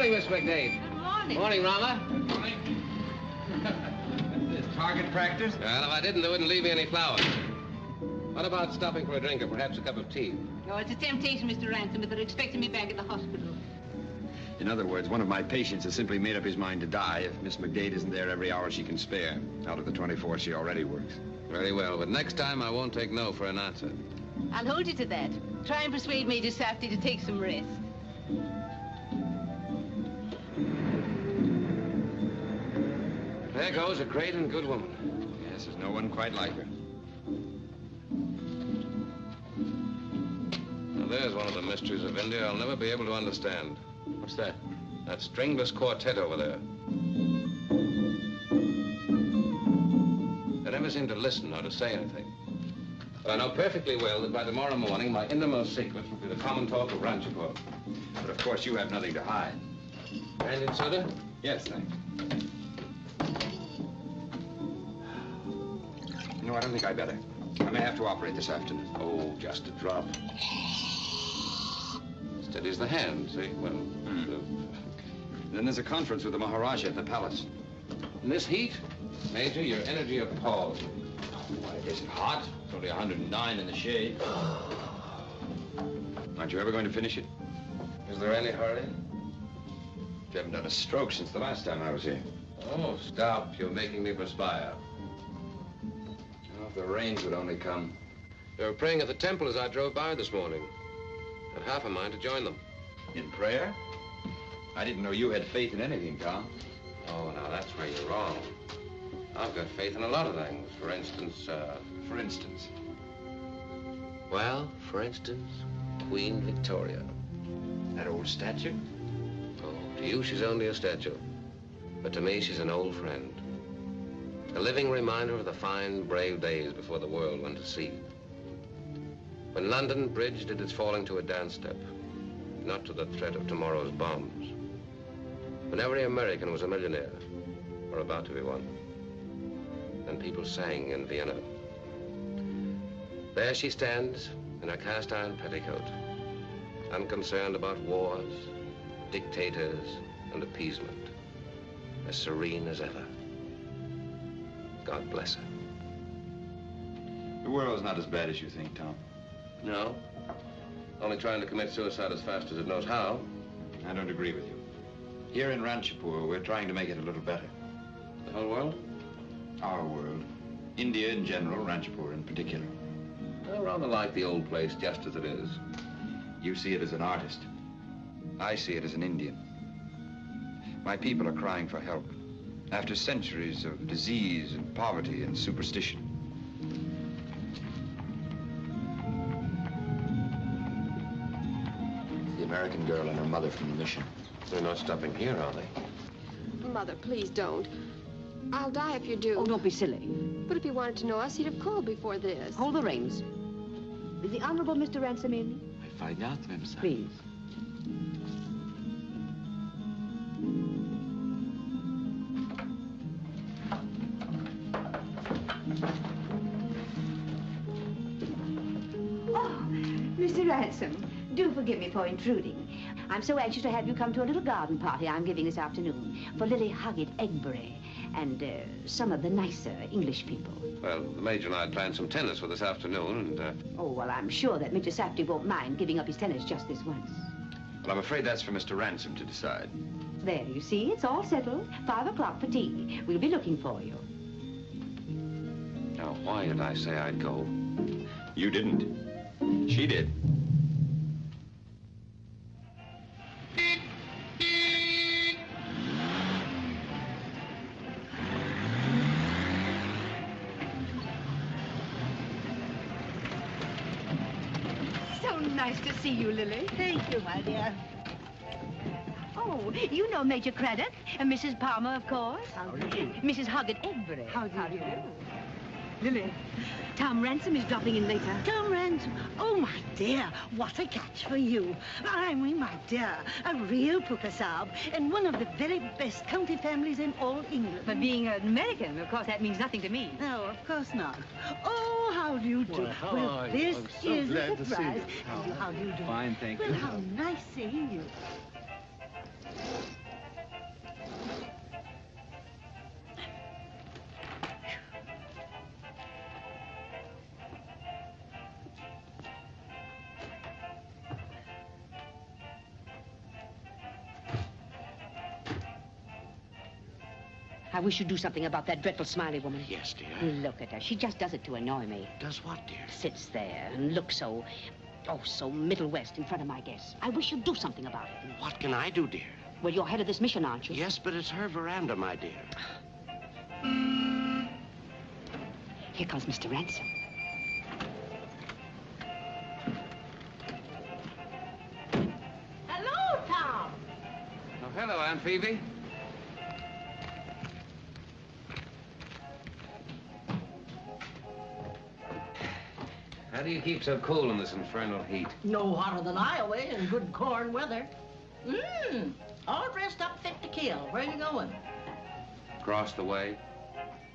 morning, Miss McDade. Good morning. Morning, Rama. Morning. This target practice? Well, if I didn't, they wouldn't leave me any flowers. What about stopping for a drink or perhaps a cup of tea? No, it's a temptation, Mr. Ransome, but they're expecting me back at the hospital. In other words, one of my patients has simply made up his mind to die if Miss McDade isn't there every hour she can spare, out of the 24 she already works. Very well, but next time I won't take no for an answer. I'll hold you to that. Try and persuade Major Safti to take some rest. There goes a great and good woman. Yes, there's no one quite like her. Now, there's one of the mysteries of India I'll never be able to understand. What's that? That stringless quartet over there. They never seem to listen or to say anything. But I know perfectly well that by tomorrow morning, my innermost secret will be the common talk of Ranchipur. But of course, you have nothing to hide. Brandy and soda? Yes, thanks. No, I don't think I'd better. I may have to operate this afternoon. Oh, just a drop. Steadies the hand, see? Well, Then there's a conference with the Maharaja at the palace. in this heat, Major, your energy appalls. Why, it isn't hot. It's only 109 in the shade. Aren't you ever going to finish it? Is there any hurry? You haven't done a stroke since the last time I was here. Oh, stop. You're making me perspire. Oh, if the rains would only come. They were praying at the temple as I drove by this morning. Had half a mind to join them. In prayer? I didn't know you had faith in anything, Tom. Oh, now that's where you're wrong. I've got faith in a lot of things. For instance, For instance? Well, for instance, Queen Victoria. That old statue? Oh, to you she's only a statue. But to me, she's an old friend. A living reminder of the fine, brave days before the world went to sea. When London Bridge did its falling to a dance step, not to the threat of tomorrow's bombs. When every American was a millionaire, or about to be one. And people sang in Vienna. There she stands in her cast-iron petticoat, unconcerned about wars, dictators, and appeasement, as serene as ever. God bless her. The world's not as bad as you think, Tom. No? Only trying to commit suicide as fast as it knows how. I don't agree with you. Here in Ranchipur, we're trying to make it a little better. The whole world? Our world. India in general, Ranchipur in particular. I rather like the old place just as it is. You see it as an artist. I see it as an Indian. My people are crying for help. After centuries of disease and poverty and superstition. The American girl and her mother from the mission. They're not stopping here, are they? Mother, please don't. I'll die if you do. Oh, don't be silly. But if he wanted to know us, he'd have called before this. Hold the reins. Is the Honorable Mr. Ransome in? I find out, Ma'am. Please. Oh, Mr. Ransome, do forgive me for intruding. I'm so anxious to have you come to a little garden party I'm giving this afternoon for Lily Egbury and some of the nicer English people. Well, the Major and I had planned some tennis for this afternoon, and, Oh, well, I'm sure that Mr. Safti won't mind giving up his tennis just this once. Well, I'm afraid that's for Mr. Ransome to decide. There, you see, it's all settled. 5 o'clock for tea. We'll be looking for you. now, why did I say I'd go? You didn't. She did. So nice to see you, Lily. Thank you, my dear. Oh, you know Major Craddock and Mrs. Palmer, of course. How do you do? Mrs. Egbury. How do you do? Lily, Tom Ransome is dropping in later. Tom Ransome. Oh, my dear, what a catch for you. I mean, my dear, a real Puka Sahib and one of the very best county families in all England. But being an American, of course, that means nothing to me. No, of course not. Oh, how do you do? Well, how are you? This I'm so is glad a to see surprise. you. How do you do? Fine, thank Well, you. how nice seeing you. I wish you'd do something about that dreadful Smiley woman. Yes, dear. Look at her. She just does it to annoy me. Does what, dear? Sits there and looks so, so Middle West in front of my guests. I wish you'd do something about it. What can I do, dear? Well, you're head of this mission, aren't you? Yes, but it's her veranda, my dear. Here comes Mr. Ransome. Hello, Tom. Oh, hello, Aunt Phoebe. How do you keep so cool in this infernal heat? No hotter than Iowa in good corn weather. All dressed up fit to kill. Where are you going? Across the way.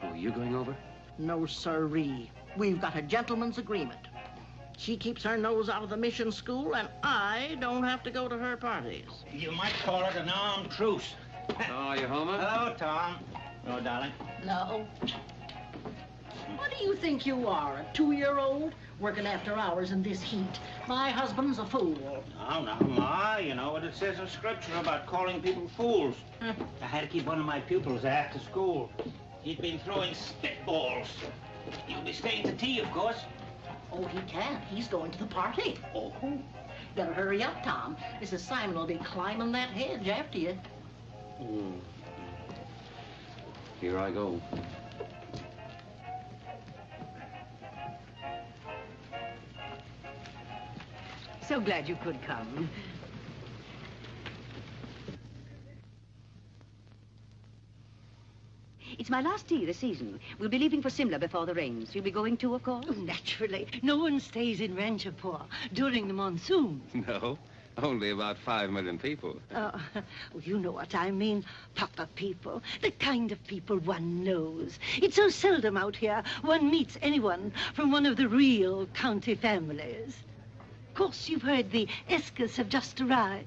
Oh, are you going over? No, sirree. We've got a gentleman's agreement. She keeps her nose out of the mission school, and I don't have to go to her parties. You might call it an armed truce. Oh, you Homer? Hello, Tom. Hello, darling. No. What do you think you are, a 2-year-old? Working after hours in this heat. My husband's a fool. No, Ma, you know what it says in Scripture about calling people fools. I had to keep one of my pupils after school. He'd been throwing spitballs. You'll be staying to tea, of course. Oh, he can't. He's going to the party. Oh. Better hurry up, Tom. Mrs. Simon will be climbing that hedge after you. Here I go. So glad you could come. It's my last tea this season. We'll be leaving for Simla before the rains. You'll be going too, of course? Oh, naturally. No one stays in Ranchapur during the monsoon. No, only about 5 million people. Oh, you know what I mean. Proper people. The kind of people one knows. It's so seldom out here one meets anyone from one of the real county families. Of course, you've heard the Eskeths have just arrived.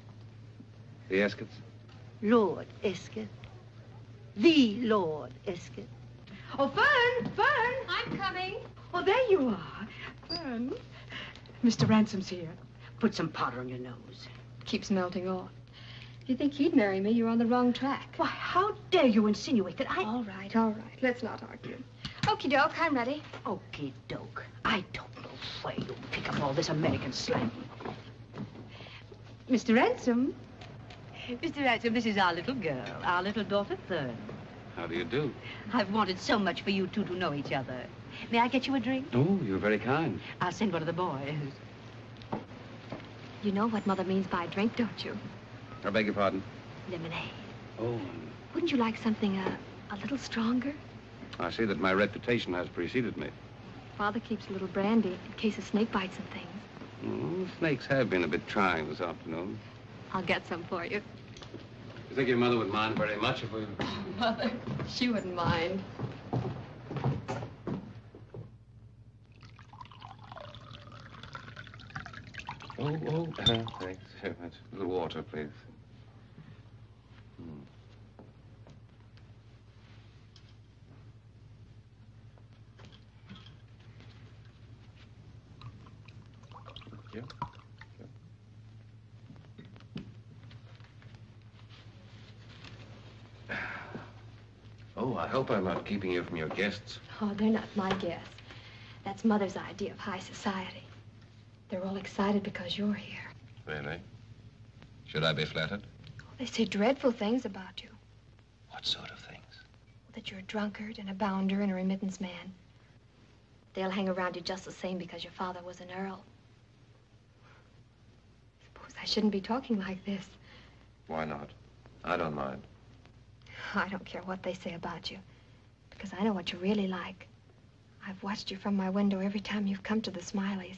The Eskeths? Lord Esketh. The Lord Esketh. Oh, Fern! Fern! I'm coming. Oh, there you are. Fern. Mr. Ransome's here. Put some powder on your nose. Keeps melting off. If you think he'd marry me, you're on the wrong track. Why, how dare you insinuate that I... All right, all right. Let's not argue. Okie doke, I'm ready. Okie doke. I don't know where you pick up all this American slang. Mr. Ransome. Mr. Ransom, this is our little girl, our little daughter, Fern. How do you do? I've wanted so much for you two to know each other. May I get you a drink? Oh, you're very kind. I'll send one of the boys. You know what Mother means by drink, don't you? I beg your pardon? Lemonade. Oh, Wouldn't you like something a little stronger? I see that my reputation has preceded me. Father keeps a little brandy in case of snake bites and things. Snakes have been a bit trying this afternoon. I'll get some for you. You think your mother would mind very much if we... Mother, she wouldn't mind. Thanks very much. A little water, please. Thank you. Oh, I hope I'm not keeping you from your guests. Oh, they're not my guests. That's Mother's idea of high society. They're all excited because you're here. Really? Should I be flattered? They say dreadful things about you. What sort of things? That you're a drunkard and a bounder and a remittance man. They'll hang around you just the same because your father was an earl. Suppose I shouldn't be talking like this. Why not? I don't mind. I don't care what they say about you, because I know what you're really like. I've watched you from my window every time you've come to the Smileys.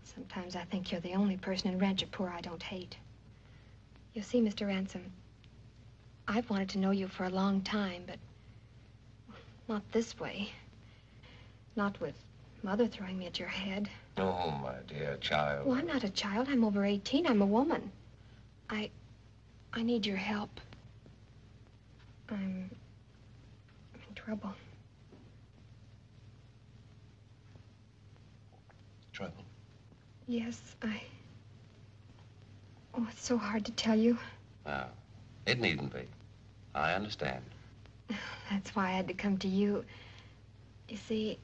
Sometimes I think you're the only person in Ranchapur I don't hate. You see, Mr. Ransome, I've wanted to know you for a long time, but not this way. Not with Mother throwing me at your head. Oh, my dear child. Well, I'm not a child. I'm over 18. I'm a woman. I need your help. I'm in trouble. Trouble? Yes, Oh, it's so hard to tell you. No, it needn't be. I understand. That's why I had to come to you. You see,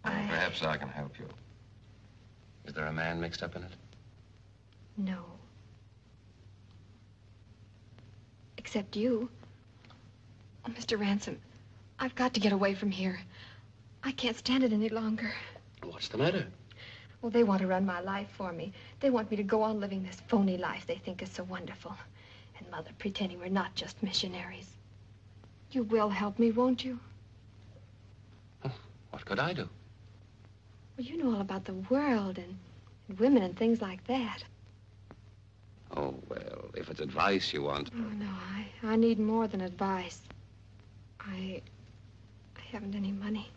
Perhaps I can help you. Is there a man mixed up in it? No. Except you. Oh, Mr. Ransome, I've got to get away from here. I can't stand it any longer. What's the matter? Well, they want to run my life for me. They want me to go on living this phony life they think is so wonderful. And Mother pretending we're not just missionaries. You will help me, won't you? What could I do? Well, you know all about the world and women and things like that. Oh, well, if it's advice you want. Oh, no, I need more than advice. I haven't any money.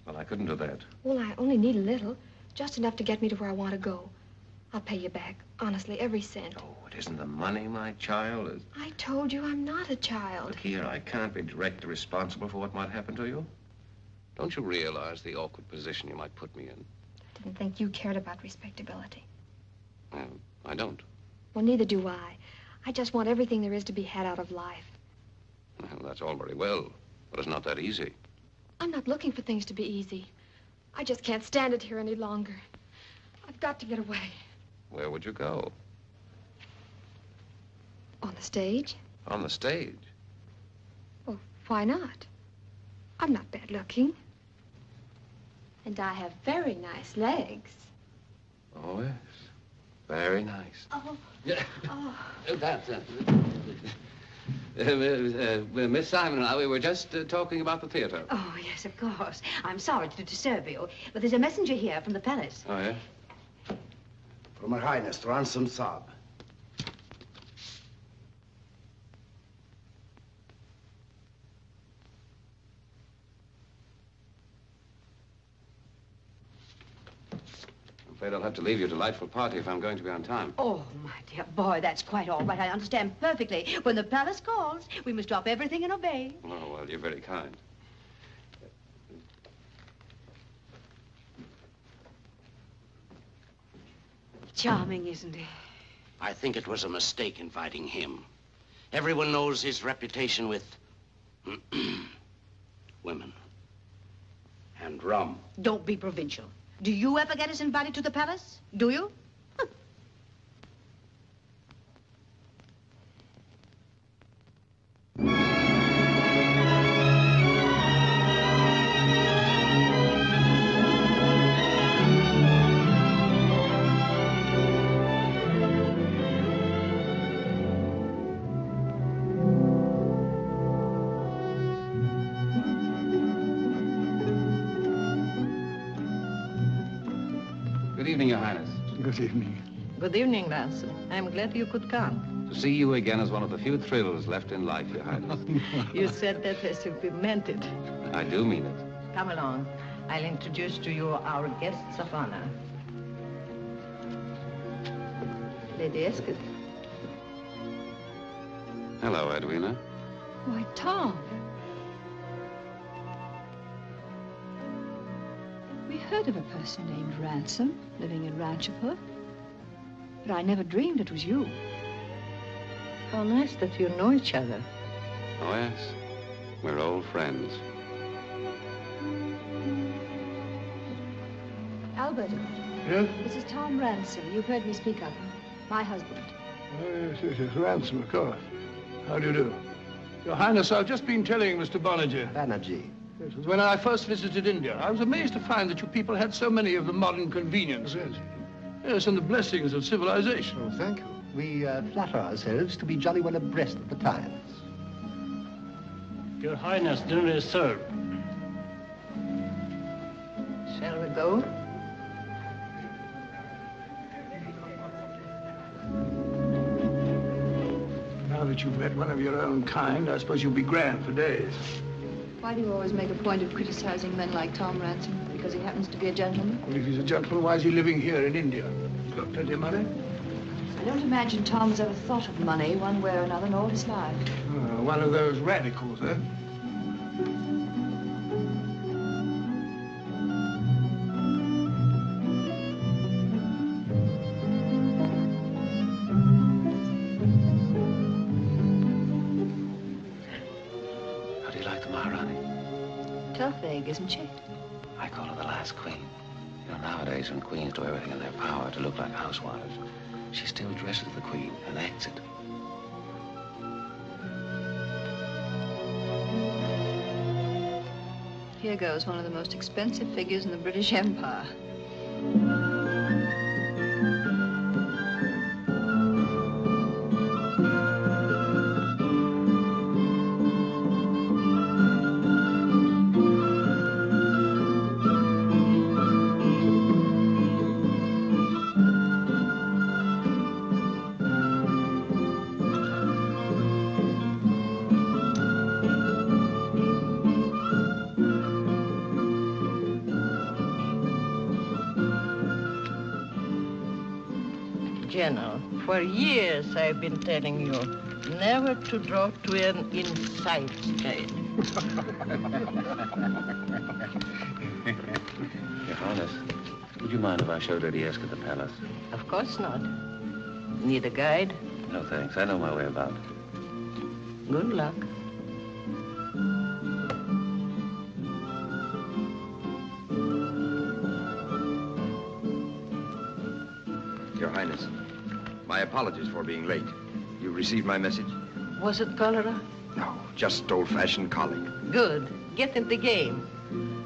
Well, I couldn't do that. Well, I only need a little. Just enough to get me to where I want to go. I'll pay you back, honestly, every cent. Oh, it isn't the money, my child. I told you I'm not a child. Look here, I can't be directly responsible for what might happen to you. Don't you realize the awkward position you might put me in? I didn't think you cared about respectability. Well, I don't. Well, neither do I. I just want everything there is to be had out of life. Well, that's all very well, but it's not that easy. I'm not looking for things to be easy. I just can't stand it here any longer. I've got to get away. Where would you go? On the stage? On the stage? Well, why not? I'm not bad looking. And I have very nice legs. Oh, yes. Very nice. Oh. Yeah. Oh. That's Miss Simon and I, we were just talking about the theater. Oh, yes, of course. I'm sorry to disturb you, but there's a messenger here from the palace. Oh, yeah? From Her Highness, Ransom Saab. I'm afraid I'll have to leave your delightful party if I'm going to be on time. Oh, my dear boy, that's quite all right. I understand perfectly. When the palace calls, we must drop everything and obey. Oh, well, you're very kind. Charming, isn't he? I think it was a mistake inviting him. Everyone knows his reputation with women and rum. Don't be provincial. Do you ever get us invited to the palace? Do you? Good evening, Your Highness. Good evening. Good evening, Ransom. I'm glad you could come. To see you again is one of the few thrills left in life, Your Highness. You said that as if you meant it. I do mean it. Come along. I'll introduce to you our guests of honor. Lady Esketh. Hello, Edwina. Why, Tom. We heard of a person named Ransom living in Ranchipur, but I never dreamed it was you. How nice that you know each other. Oh, yes. We're old friends. Albert. Yes? This is Tom Ransome. You've heard me speak of him. My husband. Oh, yes, Ransom, of course. How do you do? Your Highness, I've just been telling Mr. Banerjee. Banerjee. Yes, it was when I first visited India. I was amazed to find that you people had so many of the modern conveniences. Yes, and the blessings of civilization. Oh, thank you. We flatter ourselves to be jolly well abreast of the times. Your Highness, dinner is served. Shall we go? Now that you've met one of your own kind, I suppose you'll be grand for days. Why do you always make a point of criticizing men like Tom Ransome? Because he happens to be a gentleman? Well, if he's a gentleman, why is he living here in India? He's got plenty of money. I don't imagine Tom has ever thought of money one way or another in all his life. One of those radicals, eh? tough egg, isn't she? I call her the last queen. You know, nowadays when queens do everything in their power to look like housewives, she still dresses the queen and acts it. Here goes one of the most expensive figures in the British Empire. General, for years I've been telling you never to draw to an inside trade. Your Highness, would you mind if I showed Lady Esketh the palace? Of course not. Need a guide? No, thanks. I know my way about. Good luck. Your Highness, my apologies for being late. You received my message? Was it cholera? No, just old-fashioned colic. Good. Get in the game.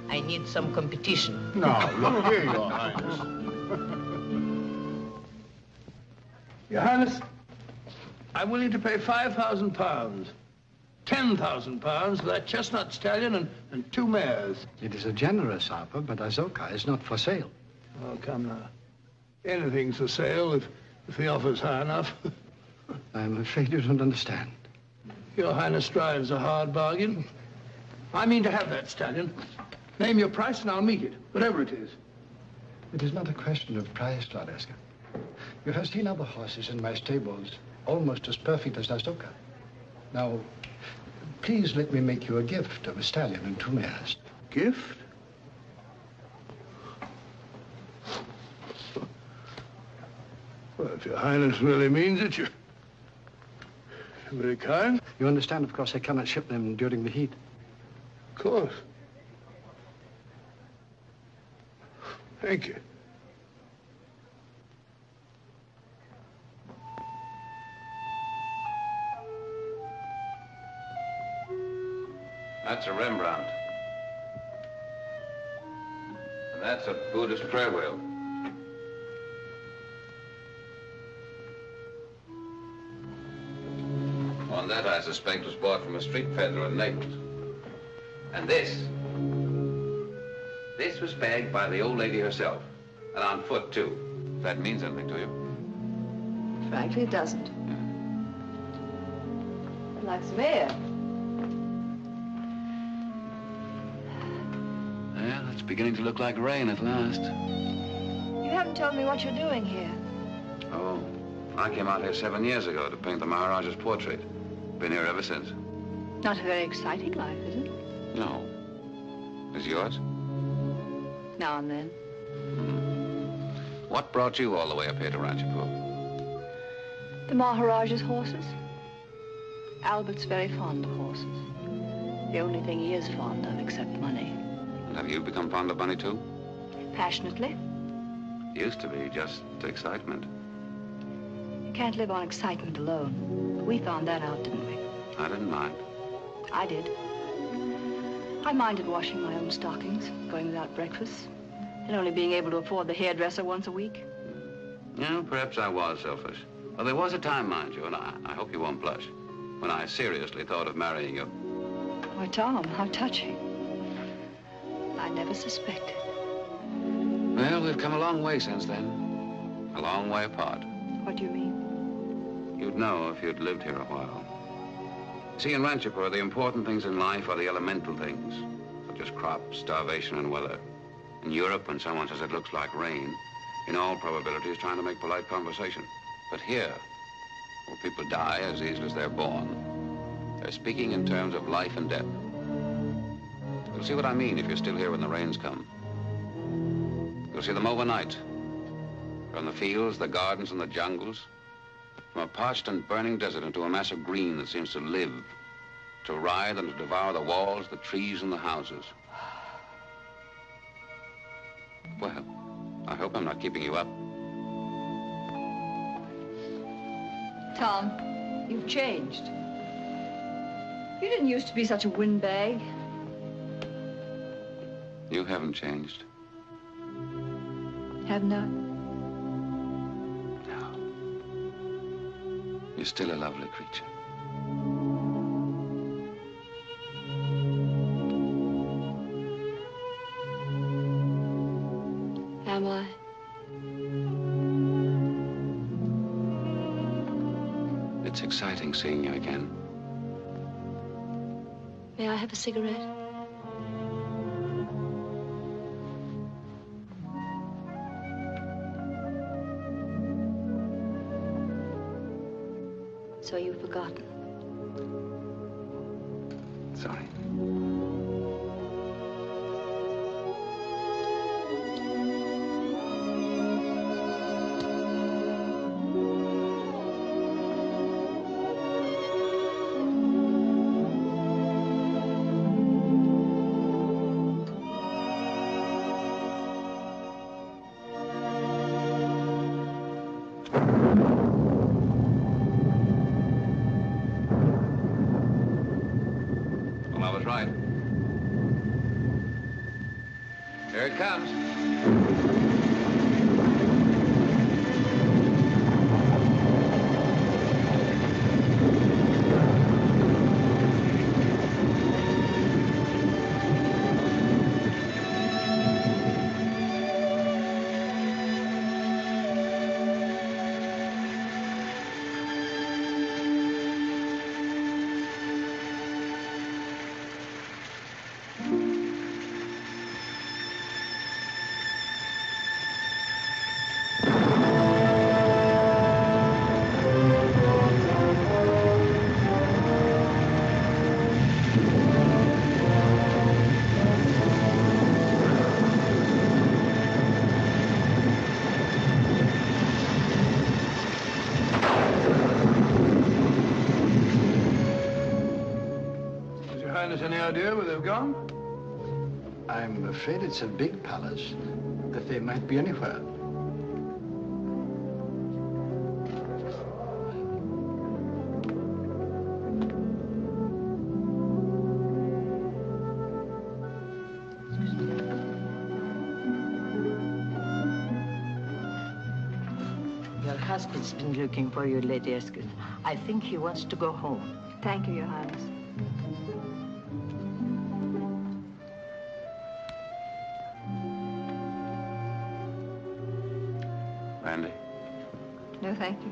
I need some competition. Now, look here, Your Highness. Your Highness, I'm willing to pay £5,000, £10,000 for that chestnut stallion and 2 mares. It is a generous offer, but Azoka is not for sale. Oh, come now. Anything's for sale if the offer's high enough. I'm afraid you don't understand. Your Highness drives a hard bargain. I mean to have that stallion. Name your price and I'll meet it, whatever it is. It is not a question of price, Lord Esketh. You have seen other horses in my stables, almost as perfect as Azoka. Now, please let me make you a gift of a stallion and 2 mares. Gift? Well, if Your Highness really means it, you're very kind. You understand, of course, I cannot ship them during the heat. Of course. Thank you. That's a Rembrandt. And that's a Buddhist prayer wheel. And that, I suspect, was bought from a street peddler in Naples. And this was bagged by the old lady herself, and on foot, too. If that means anything to you. Frankly, it doesn't. I'd like some air. Well, it's beginning to look like rain at last. You haven't told me what you're doing here. Oh, I came out here 7 years ago to paint the Maharaja's portrait. Been here ever since. Not a very exciting life, is it? No. Is yours? Now and then. What brought you all the way up here to Ranchipur? The Maharaja's horses. Albert's very fond of horses. The only thing he is fond of, except money. And have you become fond of money, too? Passionately. Used to be just excitement. You can't live on excitement alone. We found that out, didn't we? I didn't mind. I did. I minded washing my own stockings, going without breakfast, and only being able to afford the hairdresser once a week. Yeah, perhaps I was selfish. Well, there was a time, mind you, and I hope you won't blush, when I seriously thought of marrying you. Why, Tom, how touching. I never suspected. Well, we've come a long way since then. A long way apart. What do you mean? You'd know if you'd lived here a while. See, in Ranchipur, the important things in life are the elemental things, such as crops, starvation, and weather. In Europe, when someone says it looks like rain, in all probability is trying to make polite conversation. But here, where people die as easily as they're born, they're speaking in terms of life and death. You'll see what I mean if you're still here when the rains come. You'll see them overnight. From the fields, the gardens, and the jungles. From a parched and burning desert into a mass of green that seems to live, to writhe and to devour the walls, the trees, and the houses. Well, I hope I'm not keeping you up. Tom, you've changed. You didn't used to be such a windbag. You haven't changed. Haven't I? No. You're still a lovely creature. Am I? It's exciting seeing you again. May I have a cigarette? So you've forgotten. Sorry. Right. Here it comes. Any idea where they've gone? I'm afraid it's a big palace, that they might be anywhere. Your husband's been looking for you, Lady Esketh. I think he wants to go home. Thank you, Your Highness. Randy? No, thank you.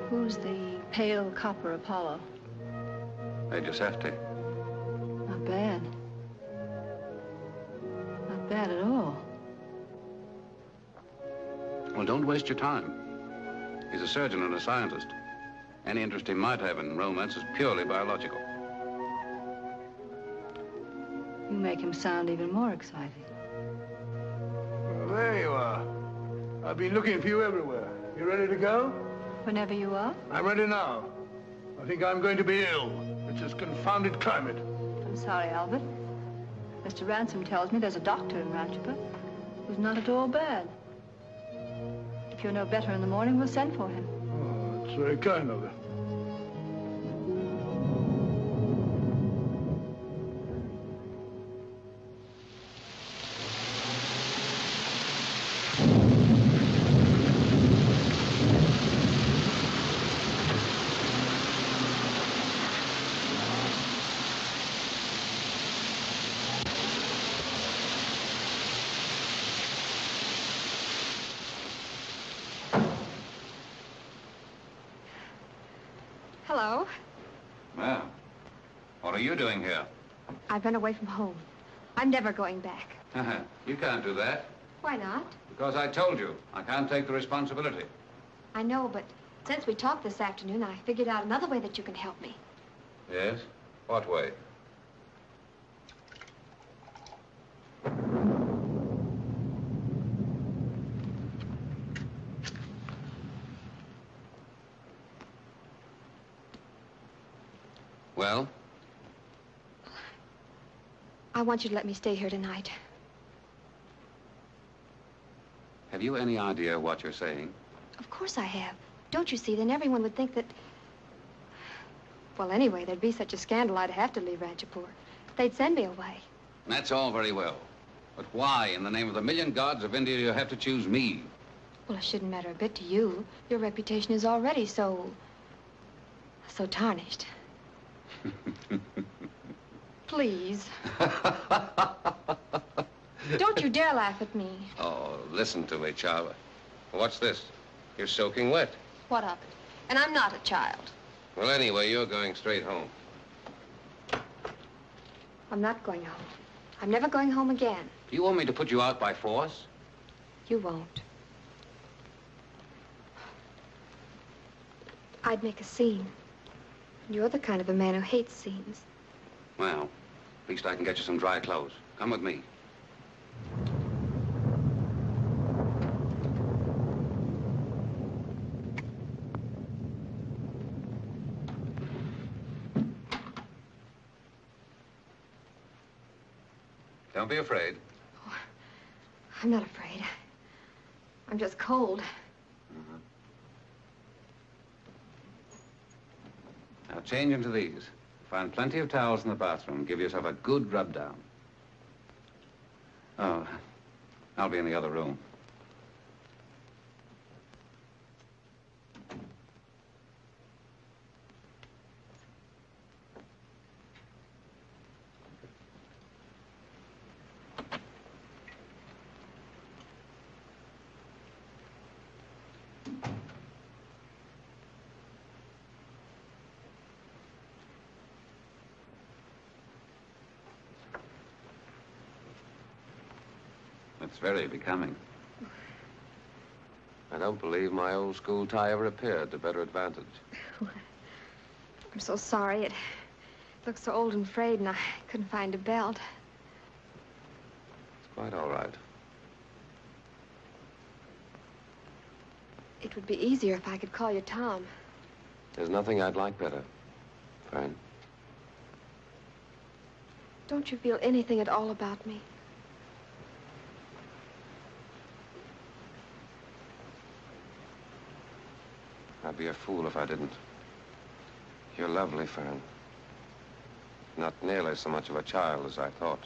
Who's the pale copper Apollo? Major Safti. Not bad. Not bad at all. Well, don't waste your time. He's a surgeon and a scientist. Any interest he might have in romance is purely biological. You make him sound even more exciting. Well, there you are. I've been looking for you everywhere. You ready to go? Whenever you are. I'm ready now. I think I'm going to be ill. It's this confounded climate. I'm sorry, Albert. Mr. Ransome tells me there's a doctor in Ranchpa who's not at all bad. If you're no better in the morning, we'll send for him. Oh, that's very kind of you. Hello. Well, what are you doing here? I've been away from home. I'm never going back. You can't do that. Why not? Because I told you, I can't take the responsibility. I know, but since we talked this afternoon, I figured out another way that you can help me. Yes? What way? Well? I want you to let me stay here tonight. Have you any idea what you're saying? Of course I have. Don't you see? Then everyone would think that... Well, anyway, there'd be such a scandal I'd have to leave Ranchapur. They'd send me away. That's all very well. But why, in the name of the million gods of India, do you have to choose me? Well, it shouldn't matter a bit to you. Your reputation is already so tarnished. Please. Don't you dare laugh at me. Oh, listen to me, child. What's this? You're soaking wet. What of it? And I'm not a child. Well, anyway, you're going straight home. I'm not going home. I'm never going home again. Do you want me to put you out by force? You won't. I'd make a scene. You're the kind of a man who hates scenes. Well, at least I can get you some dry clothes. Come with me. Don't be afraid. Oh, I'm not afraid. I'm just cold. Now change into these. Find plenty of towels in the bathroom. Give yourself a good rub down. Oh, I'll be in the other room. It's very becoming. I don't believe my old school tie ever appeared to better advantage. I'm so sorry. It looks so old and frayed, and I couldn't find a belt. It's quite all right. It would be easier if I could call you Tom. There's nothing I'd like better, Fern. Don't you feel anything at all about me? I'd be a fool if I didn't. You're lovely, Fern. Not nearly so much of a child as I thought.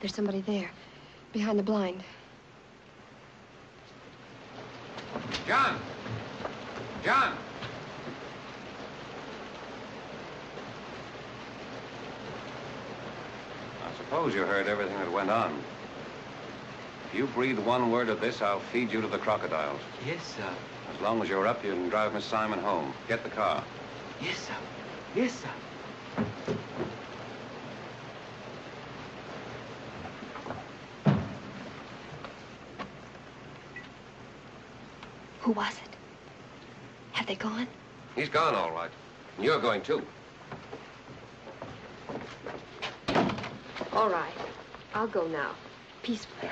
There's somebody there, behind the blind. John! John! I suppose you heard everything that went on. If you breathe one word of this, I'll feed you to the crocodiles. Yes, sir. As long as you're up, you can drive Miss Simon home. Get the car. Yes, sir. Yes, sir. Who was it? Have they gone? He's gone, all right. And you're going, too. All right. I'll go now. Peacefully.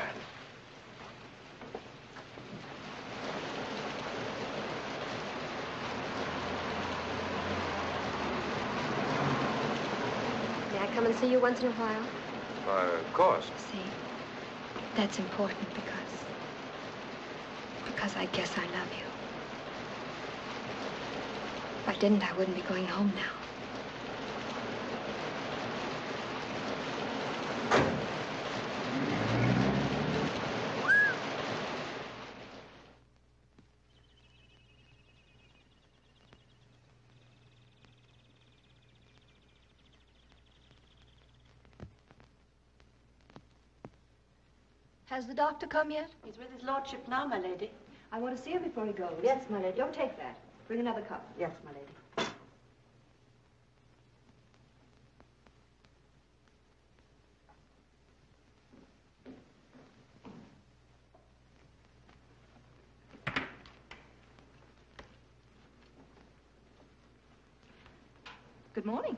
May I come and see you once in a while? Of course. See, that's important because I guess I love you. If I didn't, I wouldn't be going home now. Has the doctor come yet? He's with his lordship now, my lady. I want to see him before he goes. Yes, my lady. Don't take that. Bring another cup. Yes, my lady. Good morning.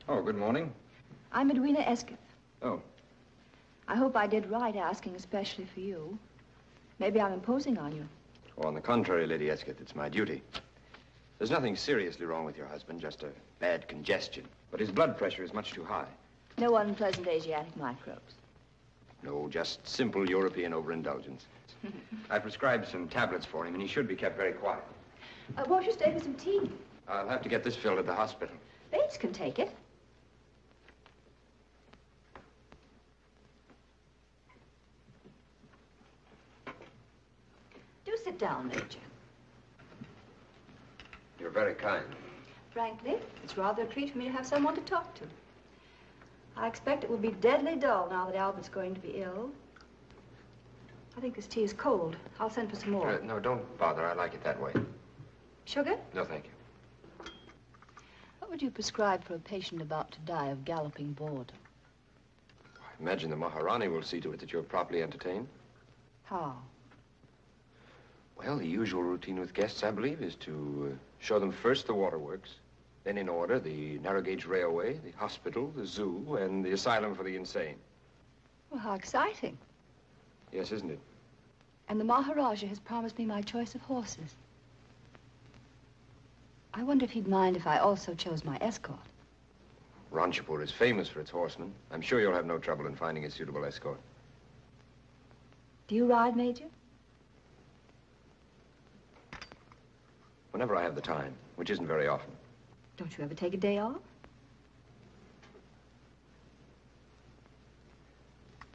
Oh, good morning. I'm Edwina Esketh. Oh. I hope I did right asking especially for you. Maybe I'm imposing on you. Oh, on the contrary, Lady Esketh, it's my duty. There's nothing seriously wrong with your husband, just a bad congestion. But his blood pressure is much too high. No unpleasant Asiatic microbes. No, just simple European overindulgence. I prescribed some tablets for him, and he should be kept very quiet. Won't you stay for some tea? I'll have to get this filled at the hospital. Bates can take it. Do sit down, Major. You're very kind. Frankly, it's rather a treat for me to have someone to talk to. I expect it will be deadly dull now that Albert's going to be ill. I think this tea is cold. I'll send for some more. No, don't bother. I like it that way. Sugar? No, thank you. What would you prescribe for a patient about to die of galloping boredom? I imagine the Maharani will see to it that you're properly entertained. How? Well, the usual routine with guests, I believe, is to show them first the waterworks, then in order the narrow gauge railway, the hospital, the zoo, and the asylum for the insane. Well, how exciting. Yes, isn't it? And the Maharaja has promised me my choice of horses. I wonder if he'd mind if I also chose my escort. Ranchipur is famous for its horsemen. I'm sure you'll have no trouble in finding a suitable escort. Do you ride, Major? Whenever I have the time, which isn't very often. Don't you ever take a day off?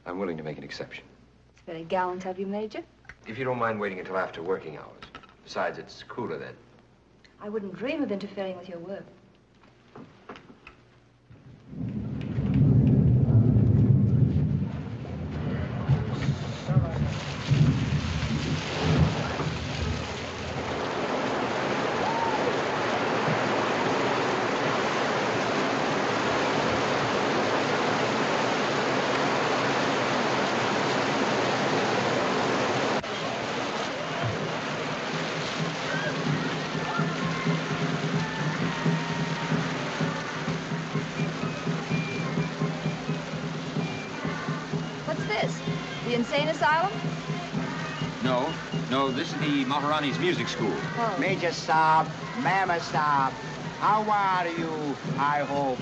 I'm willing to make an exception. It's very gallant of you, Major. If you don't mind waiting until after working hours. Besides, it's cooler then. I wouldn't dream of interfering with your work. Insane asylum? No, this is the Maharani's music school. Oh. Major Saab, Mama Saab, how are you, I hope?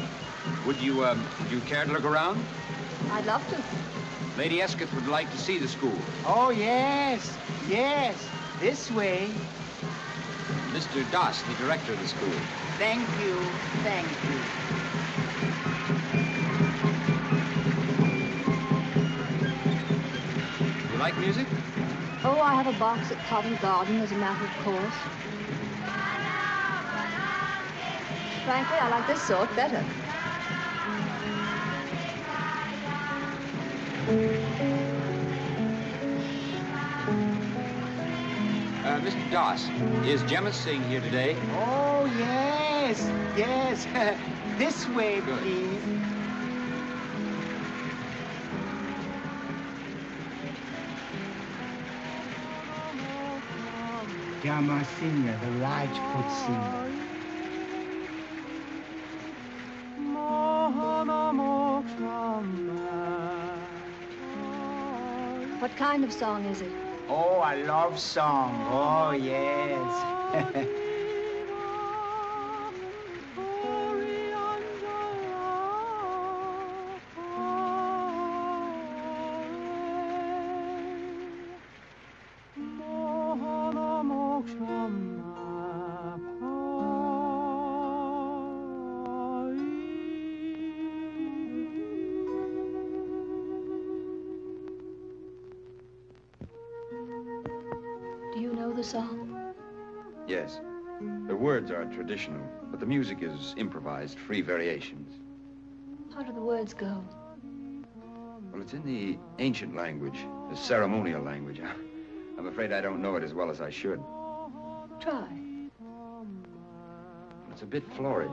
Would you care to look around? I'd love to. Lady Esketh would like to see the school. Oh, yes, this way. Mr. Das, the director of the school. Thank you. Like music? Oh, I have a box at Covent Garden as a matter of course. Frankly, I like this sort better. Mr. Das, is Gemma Singh here today? Oh, yes. This way, please. Yama Singer, the Rajput singer. What kind of song is it? Oh, a love song. Oh, yes. Song? Yes. The words are traditional, but the music is improvised, free variations. How do the words go? Well, it's in the ancient language, the ceremonial language. I'm afraid I don't know it as well as I should. Try. It's a bit florid.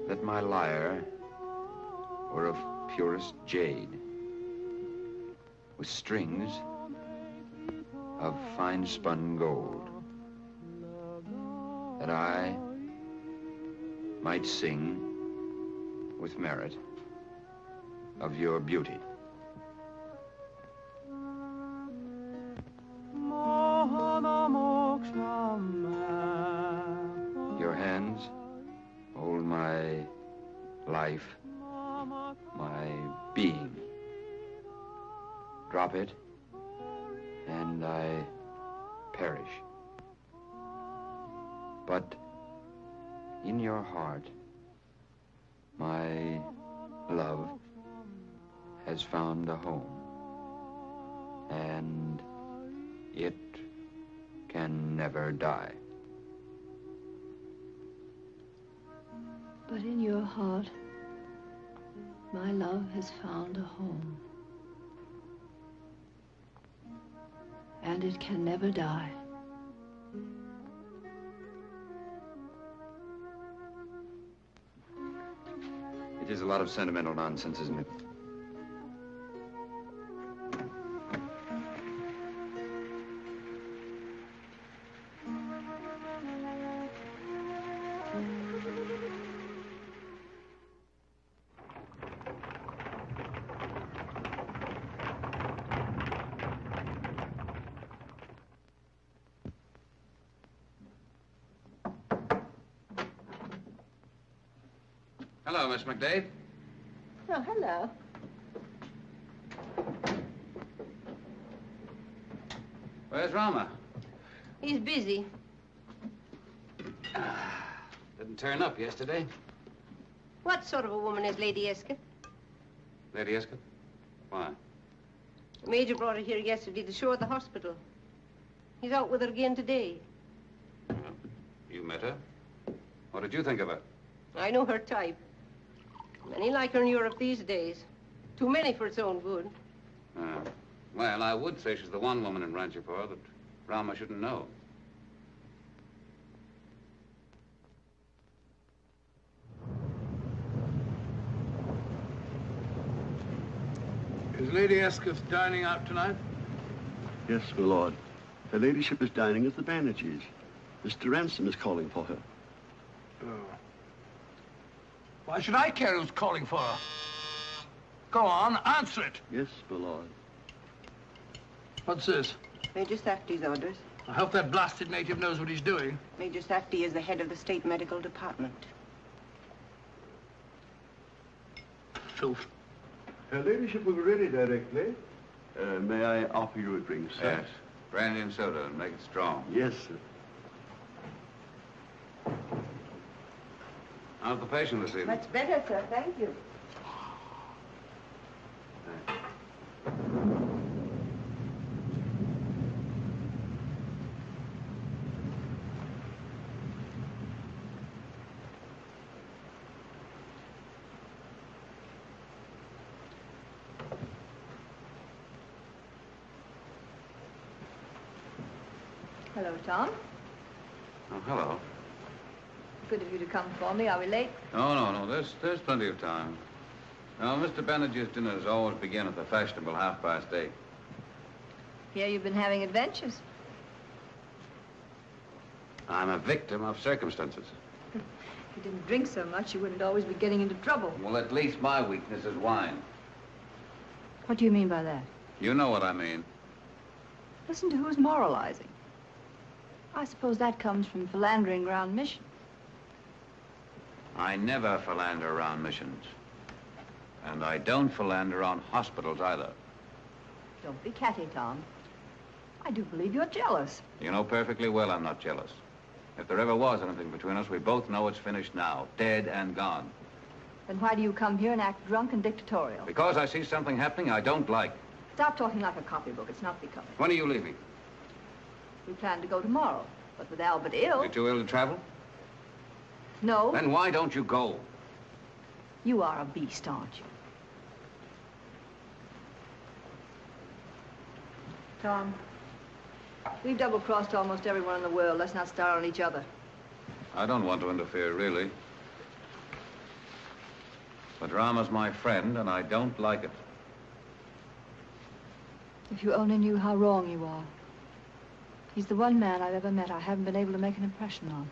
That my lyre were of purest jade, with strings of fine-spun gold, that I might sing with merit of your beauty. Your hands hold my life, my being. Drop it, and I perish. But in your heart, my love has found a home, and it can never die. But in your heart, my love has found a home, and it can never die. It is a lot of sentimental nonsense, isn't it? Hello, Miss McDade. Oh, hello. Where's Rama? He's busy. Didn't turn up yesterday. What sort of a woman is Lady Esketh? Lady Esketh? Why? The Major brought her here yesterday to show her the hospital. He's out with her again today. Well, you met her. What did you think of her? I know her type. Many like her in Europe these days. Too many for its own good. Well, I would say she's the one woman in Ranchipur that Rama shouldn't know. Is Lady Esketh dining out tonight? Yes, my lord. Her ladyship is dining at the Banerjees. Mr. Ransome is calling for her. Oh. Why should I care who's calling for her? Go on, answer it. Yes, my lord. What's this? Major Safti's orders. I hope that blasted native knows what he's doing. Major Safti is the head of the state medical department. Filth. Her ladyship will be ready directly. May I offer you a drink, sir? Yes. Brandy and soda, and make it strong. Yes, sir. How's the patient this evening? Much better, sir. Thank you. Hello, Tom. Oh, hello. Good of you to come for me. Are we late? No. There's plenty of time. Now, Mr. Banerjee's dinners always begin at the fashionable 8:30. Here you've been having adventures. I'm a victim of circumstances. If you didn't drink so much, you wouldn't always be getting into trouble. Well, at least my weakness is wine. What do you mean by that? You know what I mean. Listen to who's moralizing. I suppose that comes from philandering around mission. I never philander around missions. And I don't philander on hospitals either. Don't be catty, Tom. I do believe you're jealous. You know perfectly well I'm not jealous. If there ever was anything between us, we both know it's finished now. Dead and gone. Then why do you come here and act drunk and dictatorial? Because I see something happening I don't like. Stop talking like a copybook. It's not becoming. When are you leaving? We plan to go tomorrow, but with Albert ill... You're too ill to travel? No. Then why don't you go? You are a beast, aren't you? Tom, we've double-crossed almost everyone in the world. Let's not star on each other. I don't want to interfere, really. But Rama's my friend, and I don't like it. If you only knew how wrong you are. He's the one man I've ever met I haven't been able to make an impression on.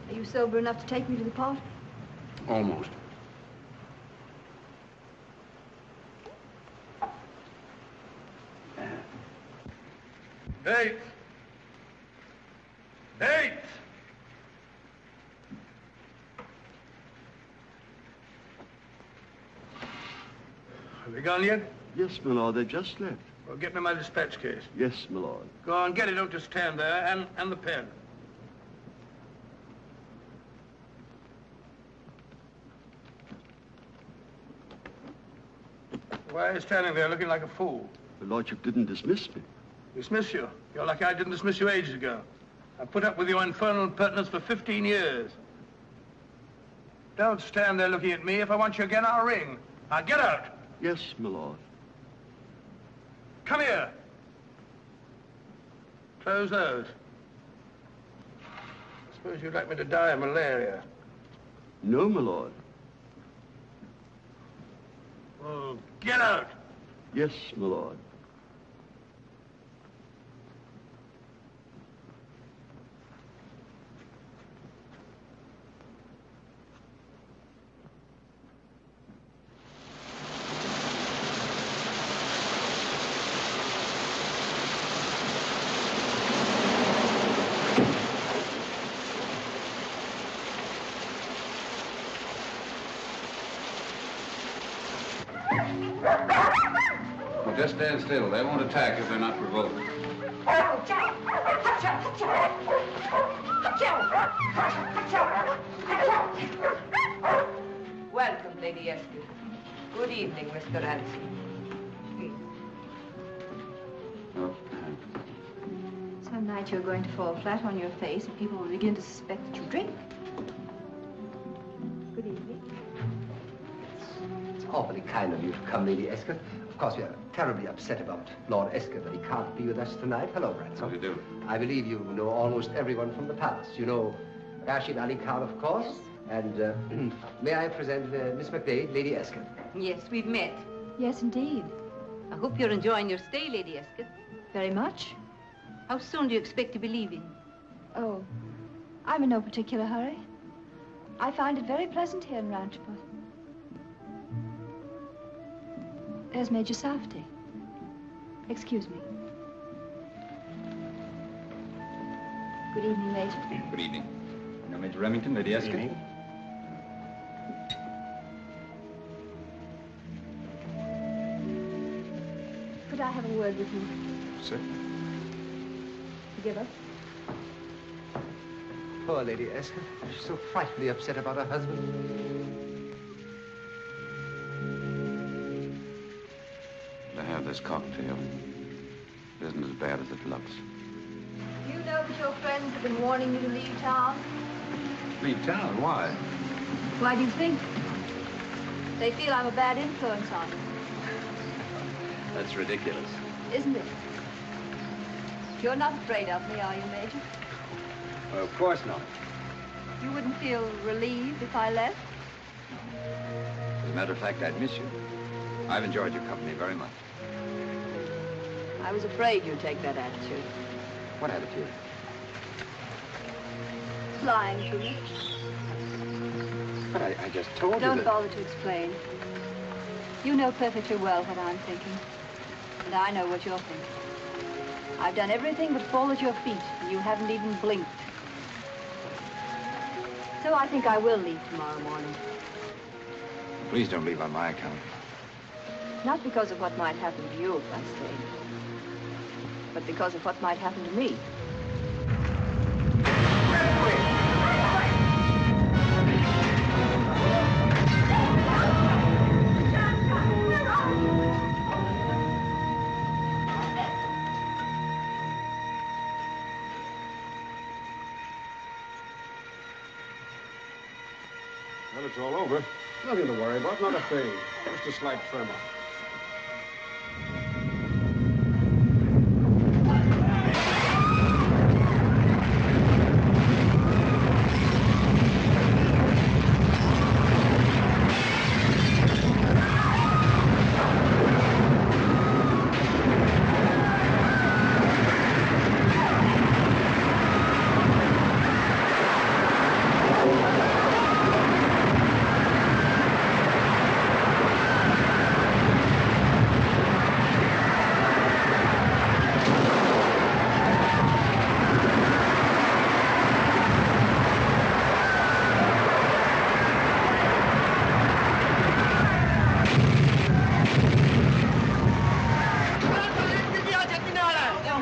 Are you sober enough to take me to the party? Almost. Hey! Hey! Have they gone yet? Yes, my lord, they've just left. Well, get me my dispatch case. Yes, my lord. Go on, get it. Don't just stand there. And the pen. Why are you standing there looking like a fool? The lordship didn't dismiss me. Dismiss you? You're lucky I didn't dismiss you ages ago. I put up with your infernal impertinence for 15 years. Don't stand there looking at me. If I want you again, I'll ring. Now get out. Yes, my lord. Come here. Close those. I suppose you'd like me to die of malaria. No, my lord. Well, get out. Yes, my lord. Just stand still. They won't attack if they're not provoked. Welcome, Lady Esketh. Good evening, Mr. Ransome. Some night you're going to fall flat on your face and people will begin to suspect that you drink. Good evening. It's awfully kind of you to come, Lady Esketh. Of course, we are terribly upset about Lord Esketh that he can't be with us tonight. Hello, Brent. How do you do? I believe you know almost everyone from the palace. You know Rashid Ali Khan, of course. Yes. And may I present Miss McVeigh, Lady Esketh. Yes, we've met. Yes, indeed. I hope you're enjoying your stay, Lady Esketh. Very much. How soon do you expect to be leaving? Oh, I'm in no particular hurry. I find it very pleasant here in Ranchport. There's Major Safti. Excuse me. Good evening, Major. Good evening. Now, Major Remington, Lady Esketh. Good evening. Could I have a word with you? Sir? Forgive us. Poor Lady Esketh. She's so frightfully upset about her husband. To have this cocktail. It isn't as bad as it looks. Do you know that your friends have been warning you to leave town? Leave town? Why? Why do you think? They feel I'm a bad influence on you, That's ridiculous. isn't it? You're not afraid of me, are you, Major? Well, of course not. You wouldn't feel relieved if I left? As a matter of fact, I'd miss you. I've enjoyed your company very much. I was afraid you'd take that attitude. What attitude? Lying to me. But I just told you Don't that... bother to explain. You know perfectly well what I'm thinking. And I know what you're thinking. I've done everything but fall at your feet, and you haven't even blinked. So I think I will leave tomorrow morning. Please don't leave on my account. Not because of what might happen to you if I stay, but because of what might happen to me. Well, it's all over. Nothing to worry about, not a thing. Just a slight tremor.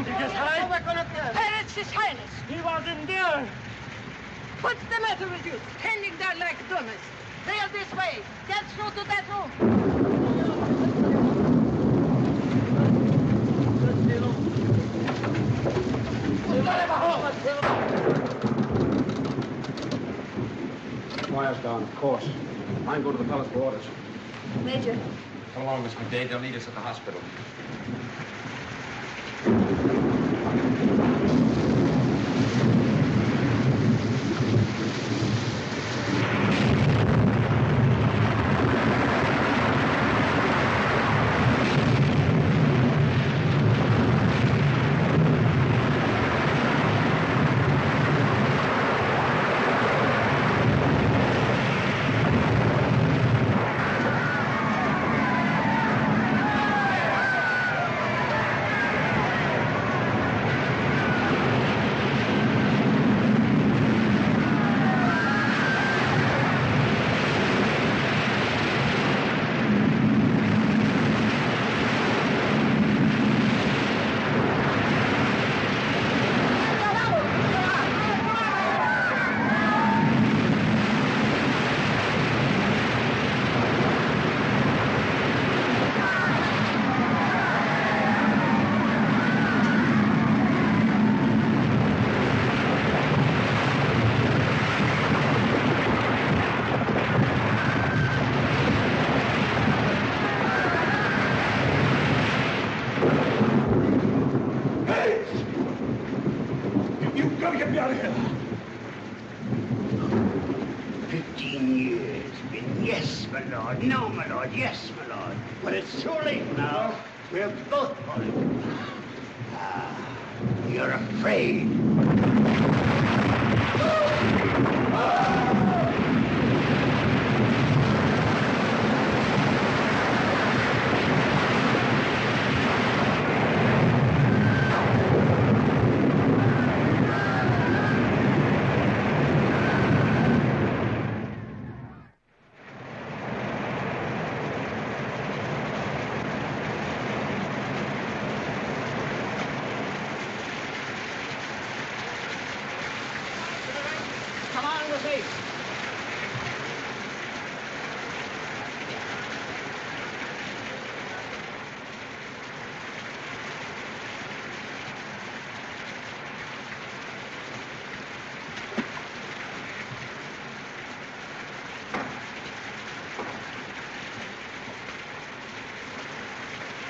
something is high. Where is His Highness? He was in there. What's the matter with you? Standing there like dummies. Sail this way. Get through to that room. Wire's down, of course. Mine go to the palace for orders. Major. So long, Miss McDade. They'll need us at the hospital.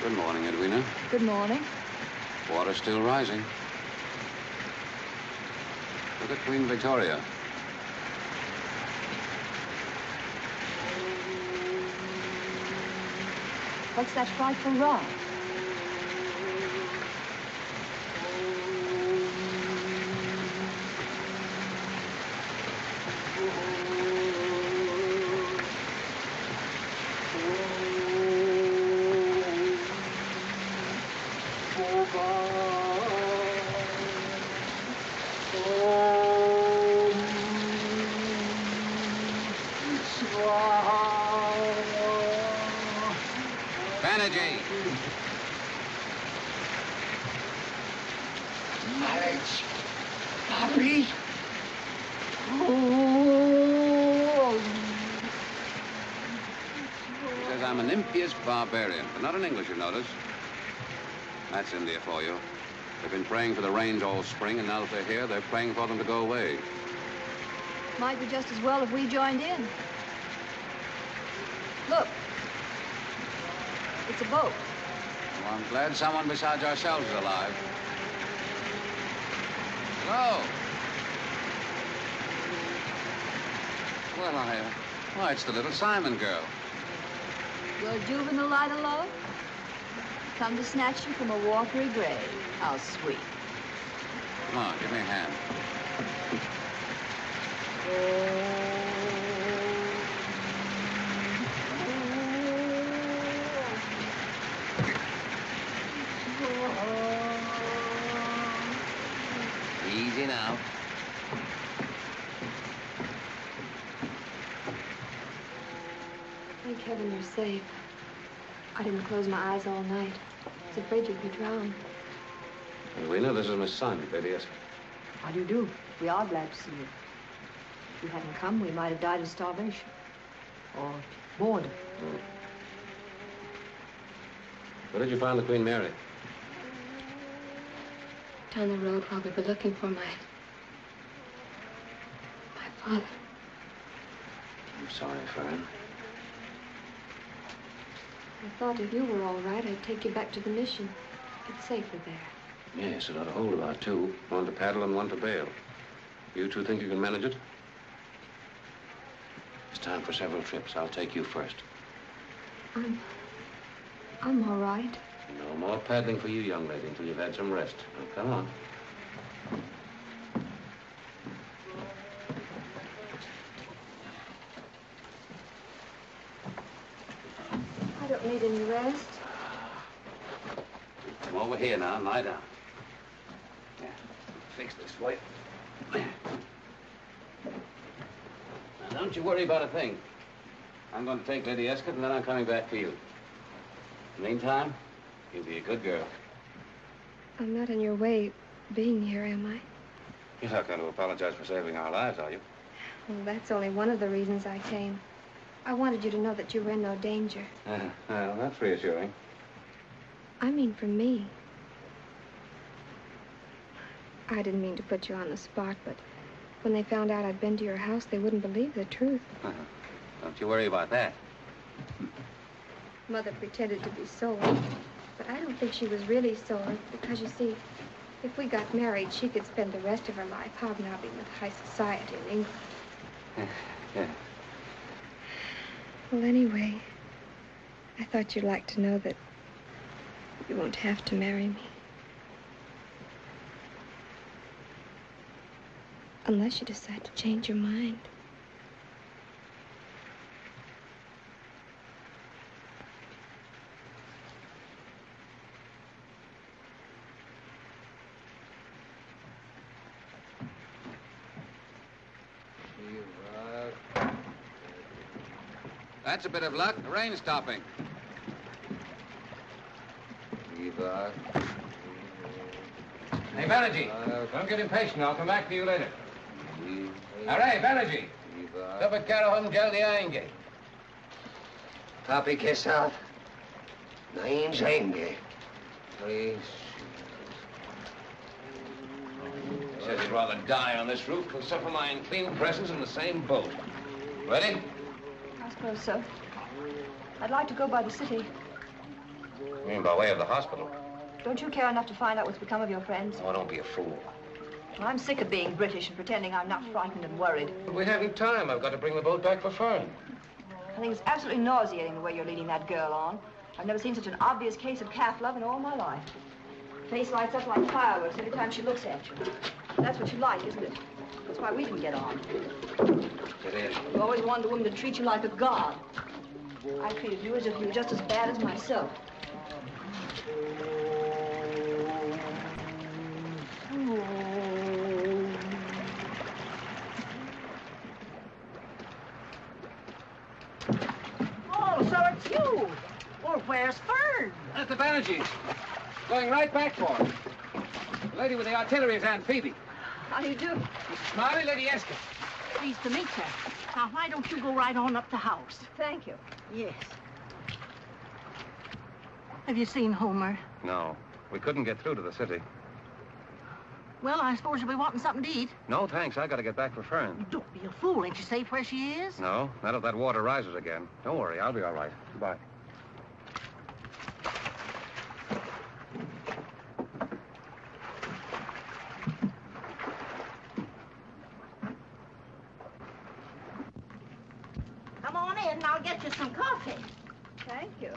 Good morning, Edwina. Good morning. Water's still rising. Look at Queen Victoria. What's that frightful roar? Barbarian, but not an English, you notice. That's India for you. They've been praying for the rains all spring, and now that they're here, they're praying for them to go away. Might be just as well if we joined in. Look. It's a boat. Well, I'm glad someone besides ourselves is alive. Hello. Well, it's the little Simon girl. Your juvenile light of love? Come to snatch you from a watery grave. How sweet. Come on, give me a hand. Easy now. Thank heaven you're safe. I didn't close my eyes all night. I was afraid you'd be drowned. Edwina, this is Miss Simon, Lady Esketh. How do you do? We are glad to see you. If you hadn't come, we might have died of starvation. Or boredom. Where did you find the Queen Mary? Down the road while we were looking for my father. I'm sorry, Fern. I thought if you were all right, I'd take you back to the mission. It's safer there. Yes, it ought to hold about two. One to paddle and one to bail. You two think you can manage it? It's time for several trips. I'll take you first. I'm all right. No more paddling for you, young lady, until you've had some rest. Now, come on. I don't need any rest. Come over here now and lie down. Yeah, fix this for you. Now, don't you worry about a thing. I'm going to take Lady Esketh, and then I'm coming back for you. In the meantime, you'll be a good girl. I'm not in your way being here, am I? You're not going to apologize for saving our lives, are you? Well, that's only one of the reasons I came. I wanted you to know that you were in no danger. Well, that's reassuring. I mean for me. I didn't mean to put you on the spot, but when they found out I'd been to your house, they wouldn't believe the truth. Don't you worry about that. Mother pretended to be sore, but I don't think she was really sore because, you see, if we got married, she could spend the rest of her life hobnobbing with high society in England. Yeah. Well, anyway, I thought you'd like to know that you won't have to marry me. Unless you decide to change your mind. That's a bit of luck. The rain's stopping. Hey, Balaji, don't get impatient. I'll come back for you later. Hooray, Balaji. Stop at Carahum, jaldi aayenge. Papi ke saath nahi jayenge. Says he'd rather die on this roof than suffer my unclean presence in the same boat. Ready? I suppose so. I'd like to go by the city. You mean by way of the hospital? Don't you care enough to find out what's become of your friends? Oh, don't be a fool. Well, I'm sick of being British and pretending I'm not frightened and worried. But we haven't time. I've got to bring the boat back for Fern. I think it's absolutely nauseating the way you're leading that girl on. I've never seen such an obvious case of calf love in all my life. Face lights up like fireworks every time she looks at you. That's what you like, isn't it? That's why we didn't get on. It is. You always wanted a woman to treat you like a god. I treated you as if you were just as bad as myself. Oh, so it's you. Well, where's Fern? That's the Banerjees. Going right back for her. The lady with the artillery is Aunt Phoebe. How do you do? Mrs. Smiley, Lady Esketh. Pleased to meet you. Now, why don't you go right on up the house? Thank you. Yes. Have you seen Homer? No, we couldn't get through to the city. Well, I suppose you'll be wanting something to eat. No, thanks. I got to get back for Fern. Don't be a fool. Ain't you safe where she is? No, not if that water rises again. Don't worry. I'll be all right. Goodbye. Come on in and I'll get you some coffee. Thank you.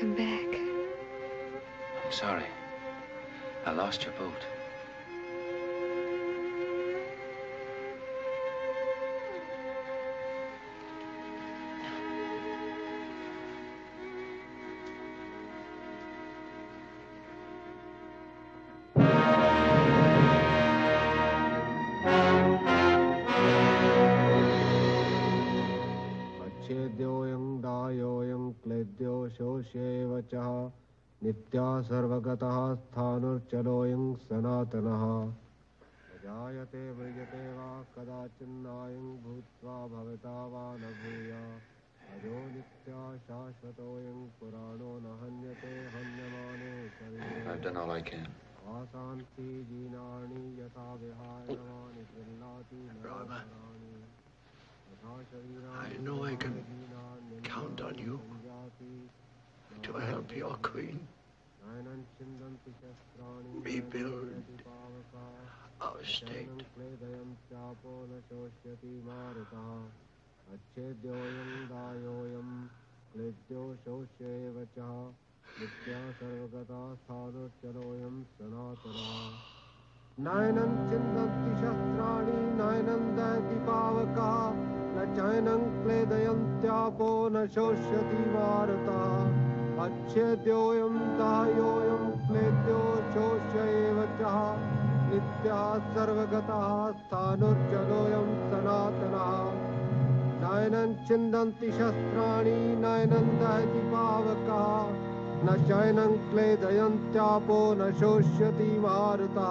come back. I'm sorry. I lost your boat. नित्या सर्वगतः स्थाणुर्चलोऽयं सनातनः जायते म्रियते वा कदाचिन्नायं भूत्वा भविता वा न भूयात् अजो नित्या शाश्वतोऽयं पुराणो न हन्यते हन्यमाने शरीरे I've done all I can. आशान्ति जीर्णानि यथा विहायमानि गृह्णाति नराणि यथा शरीराणि I know I can count on you to help your queen rebuild our state. नयनं चिन्दन्ति शस्त्राणि नयनं दहति पावका न चैनं क्लेदयन्त्यापो न शोष्यति मारुतः अच्छेद्योऽयं दाह्योऽयं क्लेद्यो शोष्य एव च नित्यः सर्वगतः स्थाणुर्जलोऽयं सनातनः नयनं चिन्दन्ति शस्त्राणि नयनं दहति पावका न चैनं क्लेदयन्त्यापो न शोष्यति मारुतः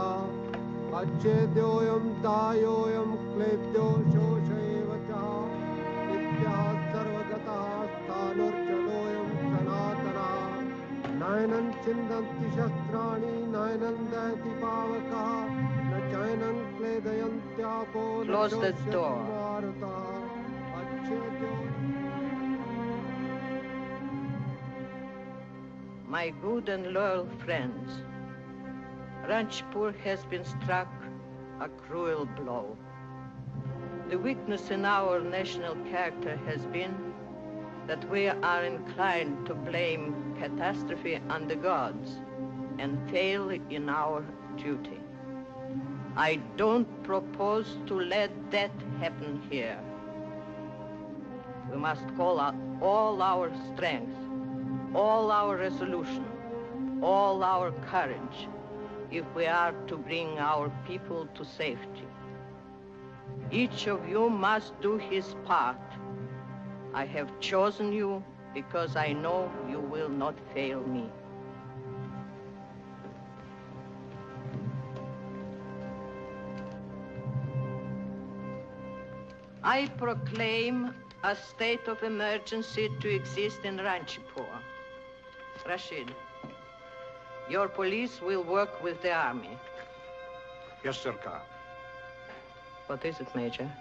अच्छेद्योऽयं दाह्योऽयं क्लेद्यो शोष एव च नित्यः सर्वगतः स्थाणुर्जलोऽयं सनातनः नयनं चिन्दन्ति शस्त्राणि नयनं दहति पावका न चैनं क्लेदयन्त्यापो न शोष्यति मारुतः अच्छेद्यो My good and loyal friends, Ranchpur has been struck a cruel blow. The weakness in our national character has been that we are inclined to blame catastrophe on the gods and fail in our duty. I don't propose to let that happen here. We must call out all our strength, all our resolution, all our courage, if we are to bring our people to safety. Each of you must do his part. I have chosen you because I know you will not fail me. I proclaim a state of emergency to exist in Ranchpur. Rashid, your police will work with the army. Yes, Sarkar. What is it, Major?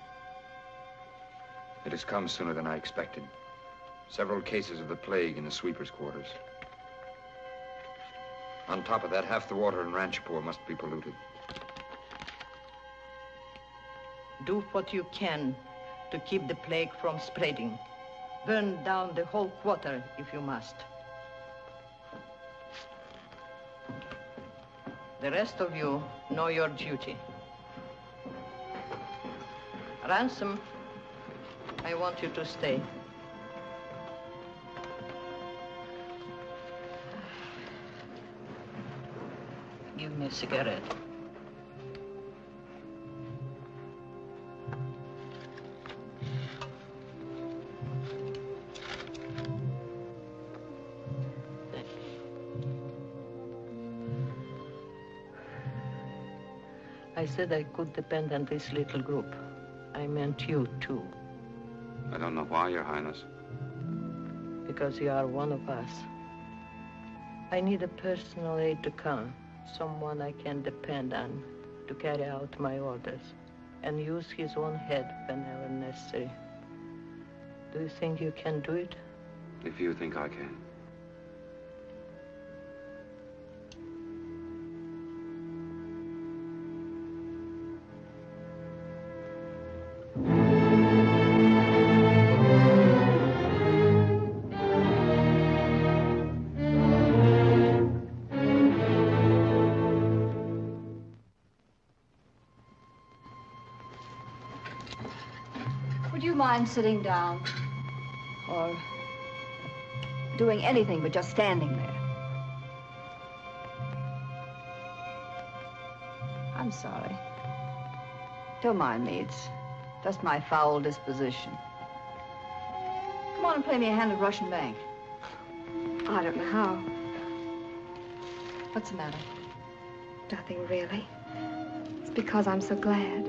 It has come sooner than I expected. Several cases of the plague in the sweepers' quarters. On top of that, half the water in Ranchpur must be polluted. Do what you can to keep the plague from spreading. Burn down the whole quarter if you must. The rest of you know your duty. Ransome, I want you to stay. Give me a cigarette. I said I could depend on this little group. I meant you, too. I don't know why, Your Highness. Because you are one of us. I need a personal aide to come, someone I can depend on to carry out my orders and use his own head whenever necessary. Do you think you can do it? If you think I can. mind sitting down? Or doing anything but just standing there? I'm sorry. Don't mind me. It's just my foul disposition. Come on and play me a hand of Russian bank. I don't know how. What's the matter? Nothing really. It's because I'm so glad.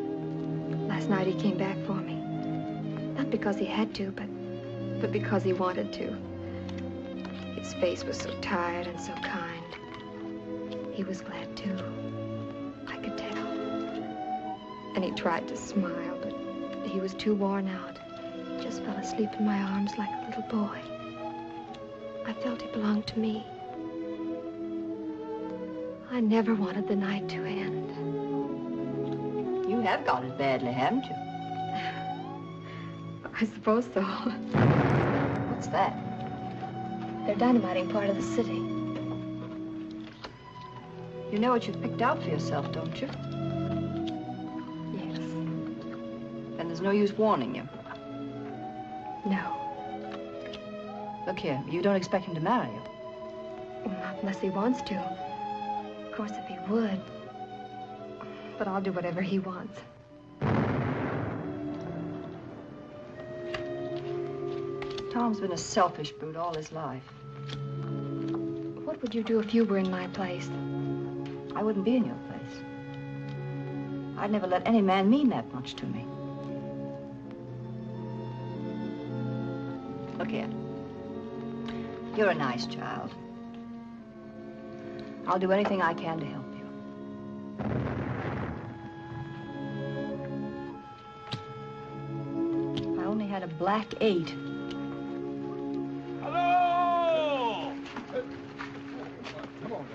Last night he came back for me. Not because he had to, but because he wanted to. His face was so tired and so kind. He was glad too. I could tell. And he tried to smile, but he was too worn out. He just fell asleep in my arms like a little boy. I felt he belonged to me. I never wanted the night to end. You have got it badly, haven't you? I suppose so. What's that? They're dynamiting part of the city. You know what you've picked out for yourself, don't you? Yes. Then there's no use warning you. No. Look here, you don't expect him to marry you. Well, not unless he wants to. Of course, if he would. But I'll do whatever he wants. Tom's been a selfish brute all his life. What would you do if you were in my place? I wouldn't be in your place. I'd never let any man mean that much to me. Look here. You're a nice child. I'll do anything I can to help you. If I only had a black 8. Hello! Come on.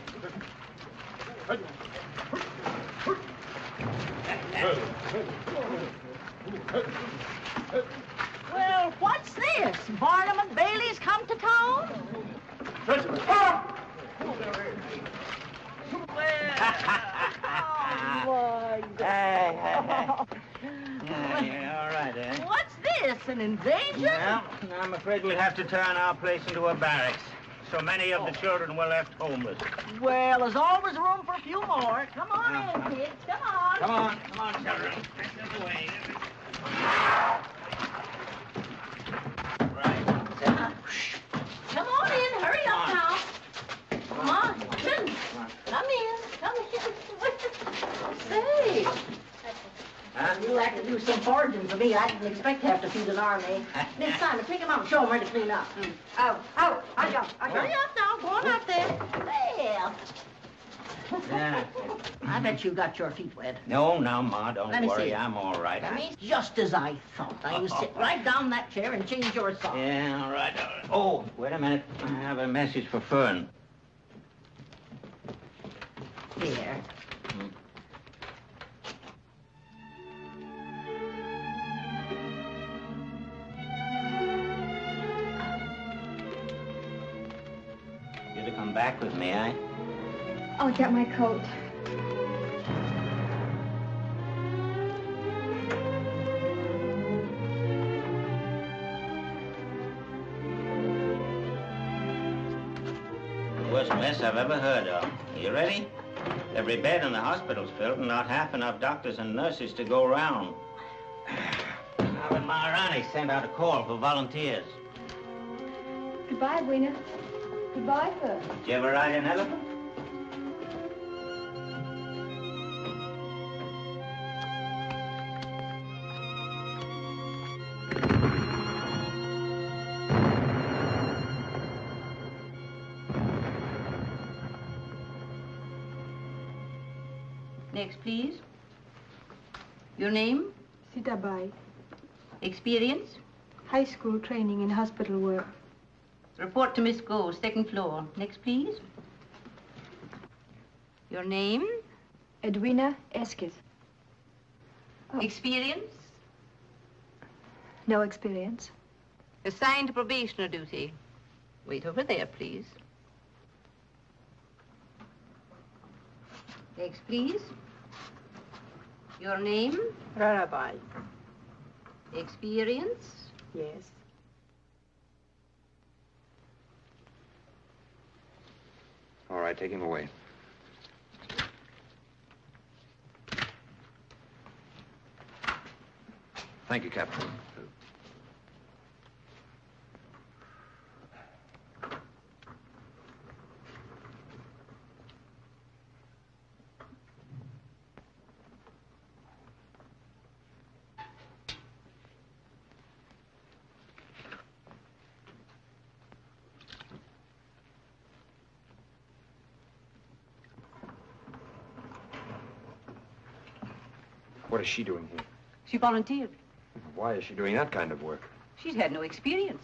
Well, what's this? Barnum and Bailey's come to town? Yeah, all right, eh? What's this, an invasion? Well, I'm afraid we'll have to turn our place into a barracks. So many of the children were left homeless. Well, there's always room for a few more. Come on in, kids. Come on. Come on, children. This is the way. Come on in. Hurry up now. Come on. Come in. Say. You'll have to do some foraging for me. I didn't expect to have to feed an army. Miss Simon, take him out and show him where to clean up. Out. I got. Hurry up now. Go on up there. Well. Yeah. I bet you got your feet wet. No, Ma, don't Let me worry. see. I'm all right. Just as I thought. Now, you sit right down in that chair and change your socks. Yeah, all right. Oh, wait a minute. I have a message for Fern. Here. You're to come back with me, eh? I'll get my coat. The worst mess I've ever heard of. You ready? Every bed in the hospital's filled and not half enough doctors and nurses to go around. Now that Maharani sent out a call for volunteers. Goodbye, Edwina. Goodbye, sir. Did you ever ride an elephant? Next, please. Your name? Sitabai. Experience? High school training in hospital work. Report to Miss Go, second floor. Next, please. Your name? Edwina Esketh. Experience? No experience. Assigned to probationer duty. Wait over there, please. Next, please. Your name? Rarabai. Experience? Yes. All right, take him away. Thank you, Captain. What is she doing here? She volunteered. Why is she doing that kind of work? She's had no experience.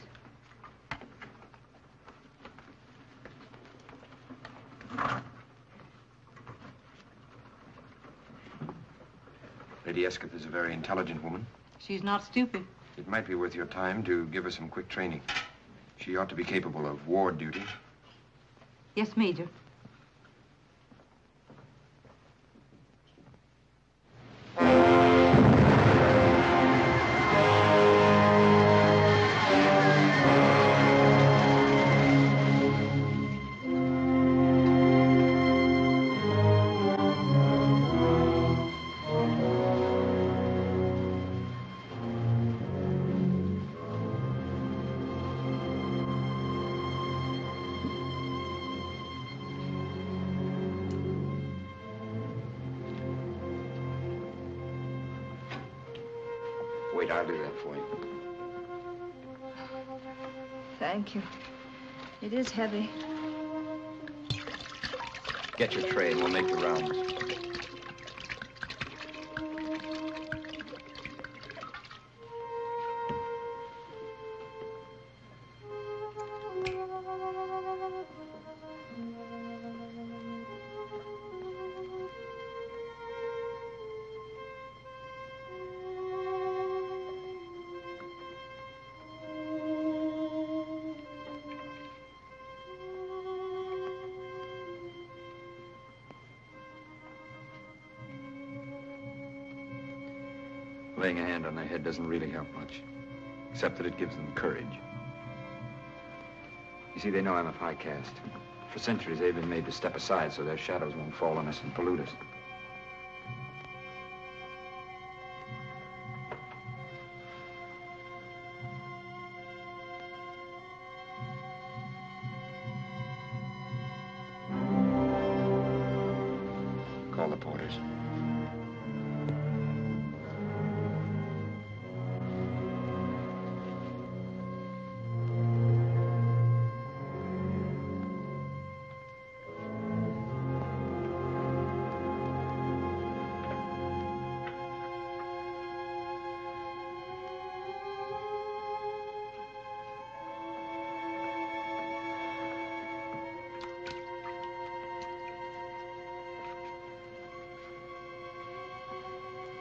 Lady Esketh is a very intelligent woman. She's not stupid. It might be worth your time to give her some quick training. She ought to be capable of ward duty. Yes, Major. Wait, I'll do that for you. Thank you. It is heavy. Get your tray and we'll make the rounds. Laying a hand on their head doesn't really help much, except that it gives them courage. You see, they know I'm of high caste. For centuries, they've been made to step aside so their shadows won't fall on us and pollute us. Call the porters.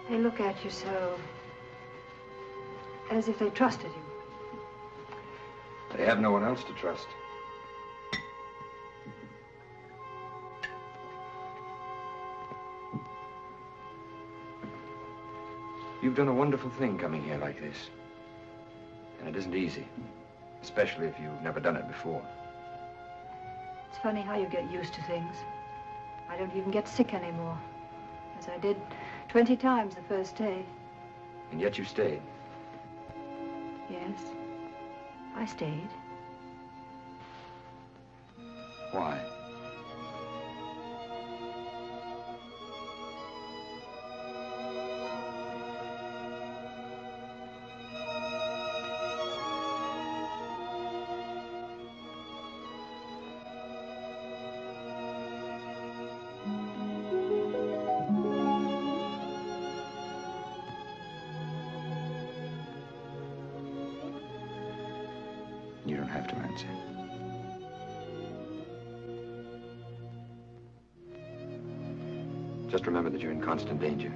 They look at you so, as if they trusted you. They have no one else to trust. You've done a wonderful thing coming here like this. And it isn't easy, especially if you've never done it before. It's funny how you get used to things. I don't even get sick anymore, as I did 20 times the first day. And yet you stayed. Yes, I stayed. Why? You don't have to answer. Just remember that you're in constant danger.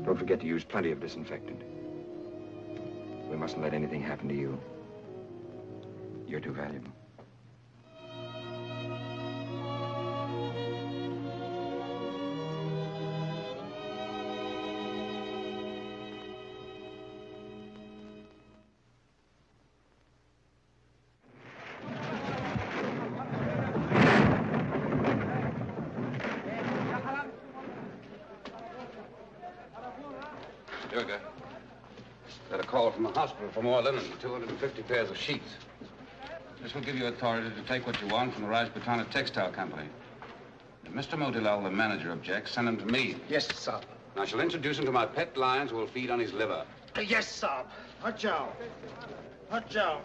Don't forget to use plenty of disinfectant. We mustn't let anything happen to you. You're too valuable. from the hospital for more linen, 250 pairs of sheets. This will give you authority to take what you want from the Rajputana Textile Company. If Mr. Motilal, the manager, objects, send him to me. Yes, sir. I shall introduce him to my pet lions who will feed on his liver. Yes, sir. Achao. Achao.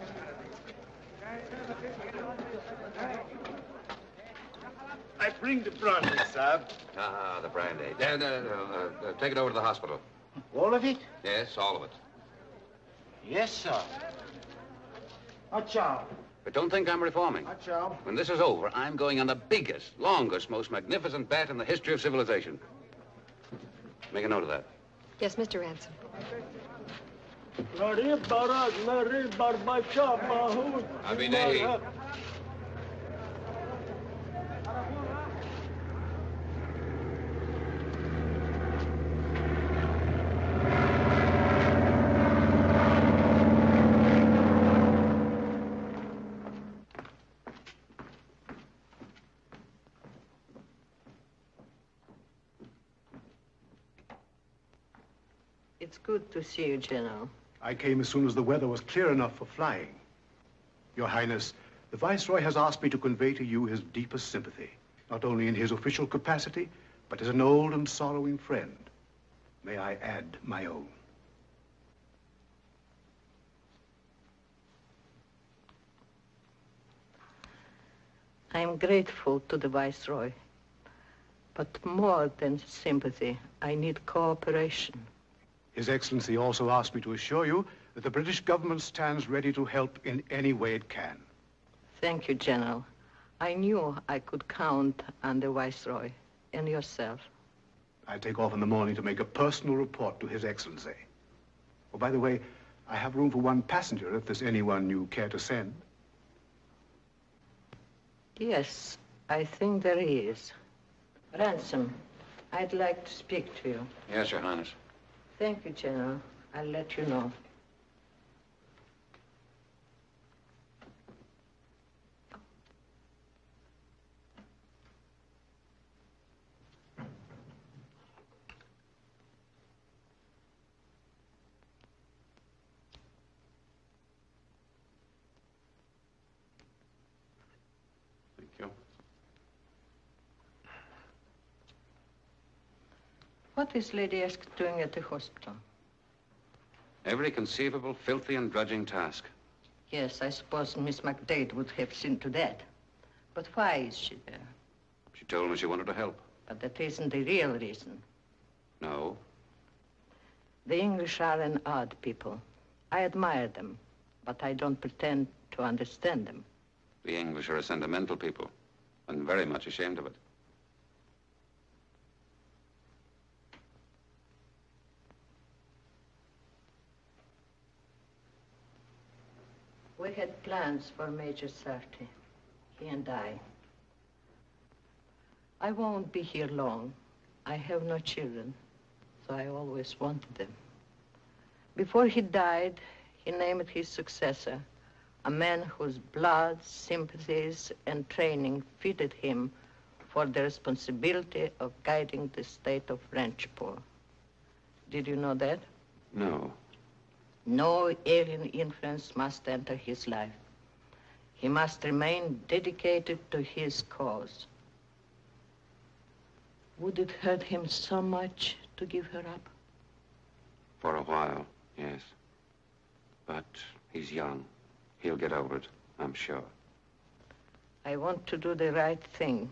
I bring the brandy, sir. Ah, the brandy. Take it over to the hospital. All of it? Yes, all of it. Yes, sir. Achao. But don't think I'm reforming. Achao. When this is over, I'm going on the biggest, longest, most magnificent bet in the history of civilization. Make a note of that. Yes, Mr. Ransome. Abinay. It's good to see you, General. I came as soon as the weather was clear enough for flying. Your Highness, the Viceroy has asked me to convey to you his deepest sympathy, not only in his official capacity, but as an old and sorrowing friend. May I add my own? I'm grateful to the Viceroy, but more than sympathy, I need cooperation. His Excellency also asked me to assure you that the British government stands ready to help in any way it can. Thank you, General. I knew I could count on the Viceroy and yourself. I take off in the morning to make a personal report to His Excellency. Oh, by the way, I have room for one passenger if there's anyone you care to send. Yes, I think there is. Ransome, I'd like to speak to you. Yes, Your Highness. Thank you, General. I'll let you know. Thank you. What is Lady Esketh doing at the hospital? Every conceivable, filthy and drudging task. Yes, I suppose Miss McDade would have seen to that. But why is she there? She told me she wanted to help. But that isn't the real reason. No. The English are an odd people. I admire them, but I don't pretend to understand them. The English are a sentimental people, and very much ashamed of it. We had plans for Major Safti, he and I. I won't be here long. I have no children, so I always wanted them. Before he died, he named his successor, a man whose blood, sympathies, and training fitted him for the responsibility of guiding the state of Ranchpur. Did you know that? No. No alien influence must enter his life. He must remain dedicated to his cause. Would it hurt him so much to give her up? For a while, yes. But he's young. He'll get over it, I'm sure. I want to do the right thing.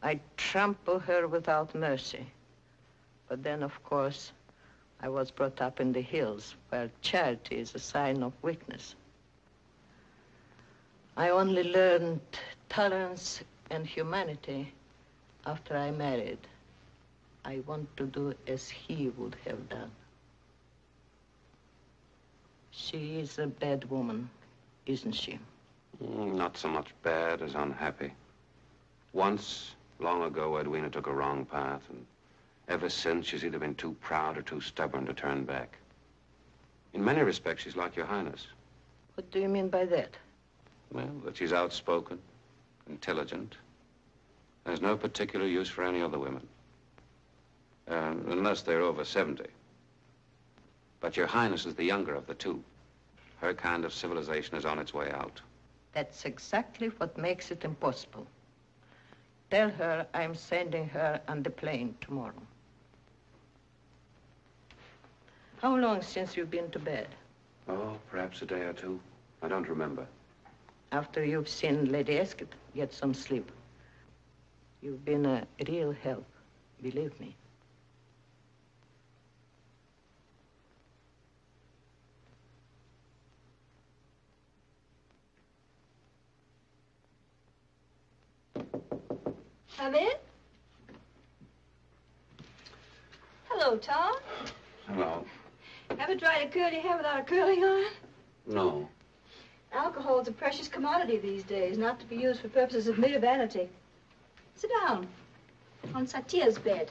I'd trample her without mercy. But then, of course, I was brought up in the hills, where charity is a sign of weakness. I only learned tolerance and humanity after I married. I want to do as he would have done. She is a bad woman, isn't she? Not so much bad as unhappy. Once, long ago, Edwina took a wrong path, and ever since, she's either been too proud or too stubborn to turn back. In many respects, she's like Your Highness. What do you mean by that? Well, that she's outspoken, intelligent, has no particular use for any other women. Unless they're over 70. But Your Highness is the younger of the two. Her kind of civilization is on its way out. That's exactly what makes it impossible. Tell her I'm sending her on the plane tomorrow. How long since you've been to bed? Oh, perhaps a day or two. I don't remember. After you've seen Lady Esketh, get some sleep. You've been a real help, believe me. Come in. Hello, Tom. Hello. Ever tried to curl your hair without a curling iron? No. Alcohol's a precious commodity these days, not to be used for purposes of mere vanity. Sit down. On Satya's bed.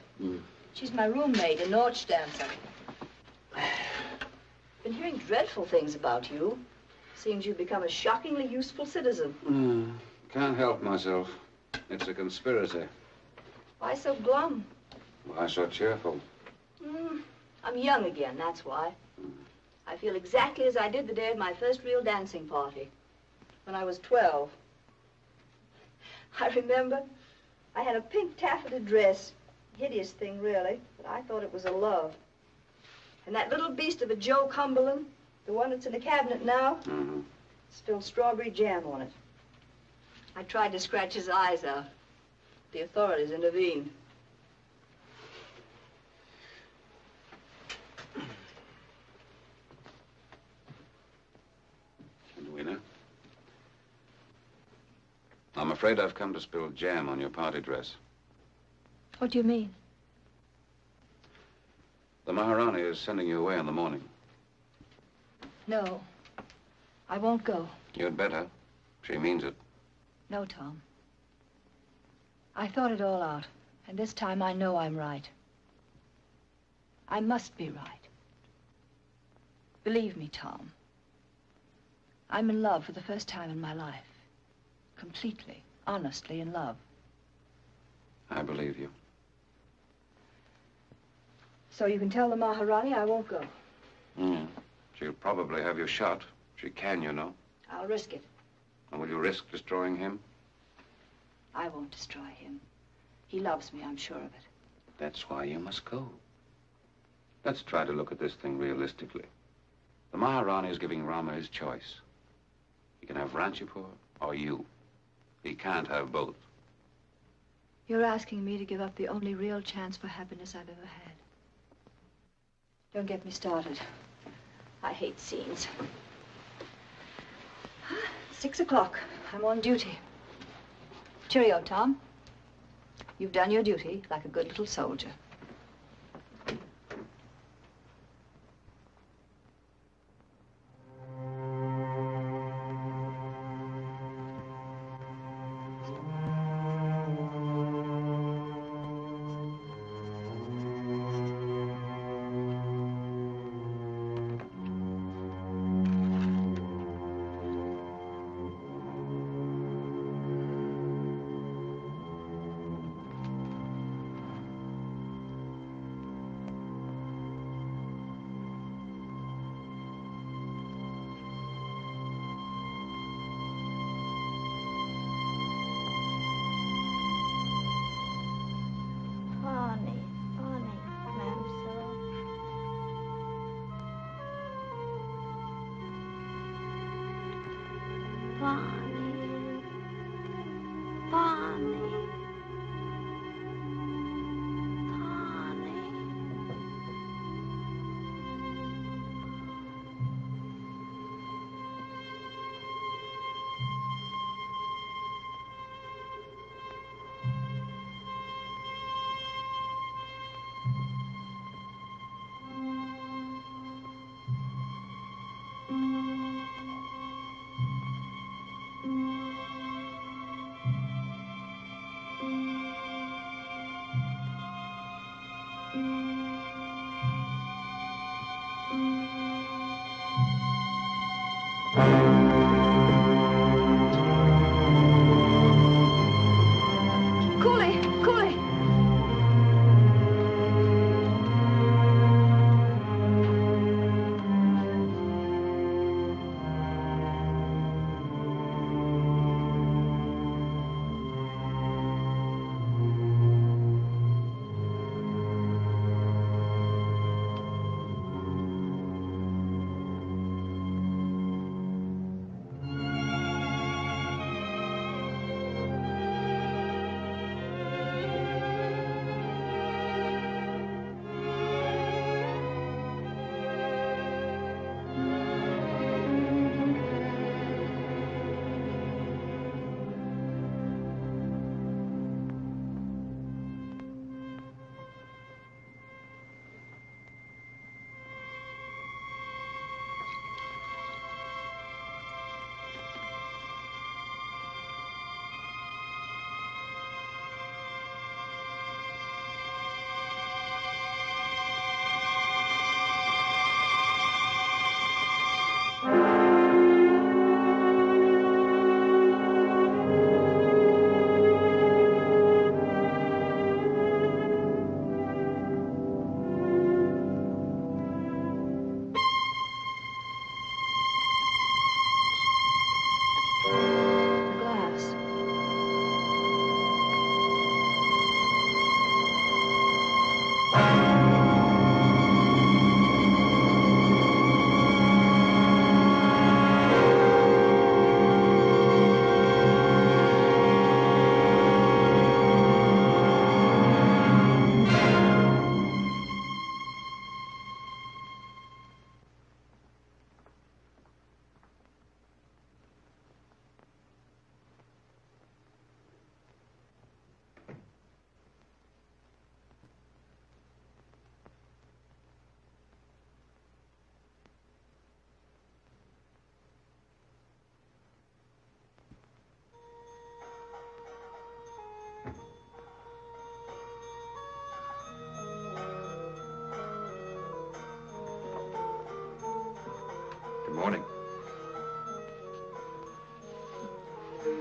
She's my roommate, a Norch dancer. Been hearing dreadful things about you. Seems you've become a shockingly useful citizen. Can't help myself. It's a conspiracy. Why so glum? Why so cheerful? I'm young again, that's why. I feel exactly as I did the day of my first real dancing party, when I was 12. I remember I had a pink taffeta dress. Hideous thing, really, but I thought it was a love. And that little beast of a Joe Cumberland, the one that's in the cabinet now, spilled strawberry jam on it. I tried to scratch his eyes out. The authorities intervened. Edwina, I'm afraid I've come to spill jam on your party dress. What do you mean? The Maharani is sending you away in the morning. No, I won't go. You'd better. She means it. No, Tom. I thought it all out, and this time I know I'm right. I must be right. Believe me, Tom. I'm in love for the first time in my life. Completely, honestly in love. I believe you. So you can tell the Maharani I won't go. She'll probably have you shot. She can, you know. I'll risk it. And will you risk destroying him? I won't destroy him. He loves me, I'm sure of it. That's why you must go. Let's try to look at this thing realistically. The Maharani is giving Rama his choice. He can have Ranchipur or you. He can't have both. You're asking me to give up the only real chance for happiness I've ever had. Don't get me started. I hate scenes. 6 o'clock. I'm on duty. Cheerio, Tom. You've done your duty like a good little soldier.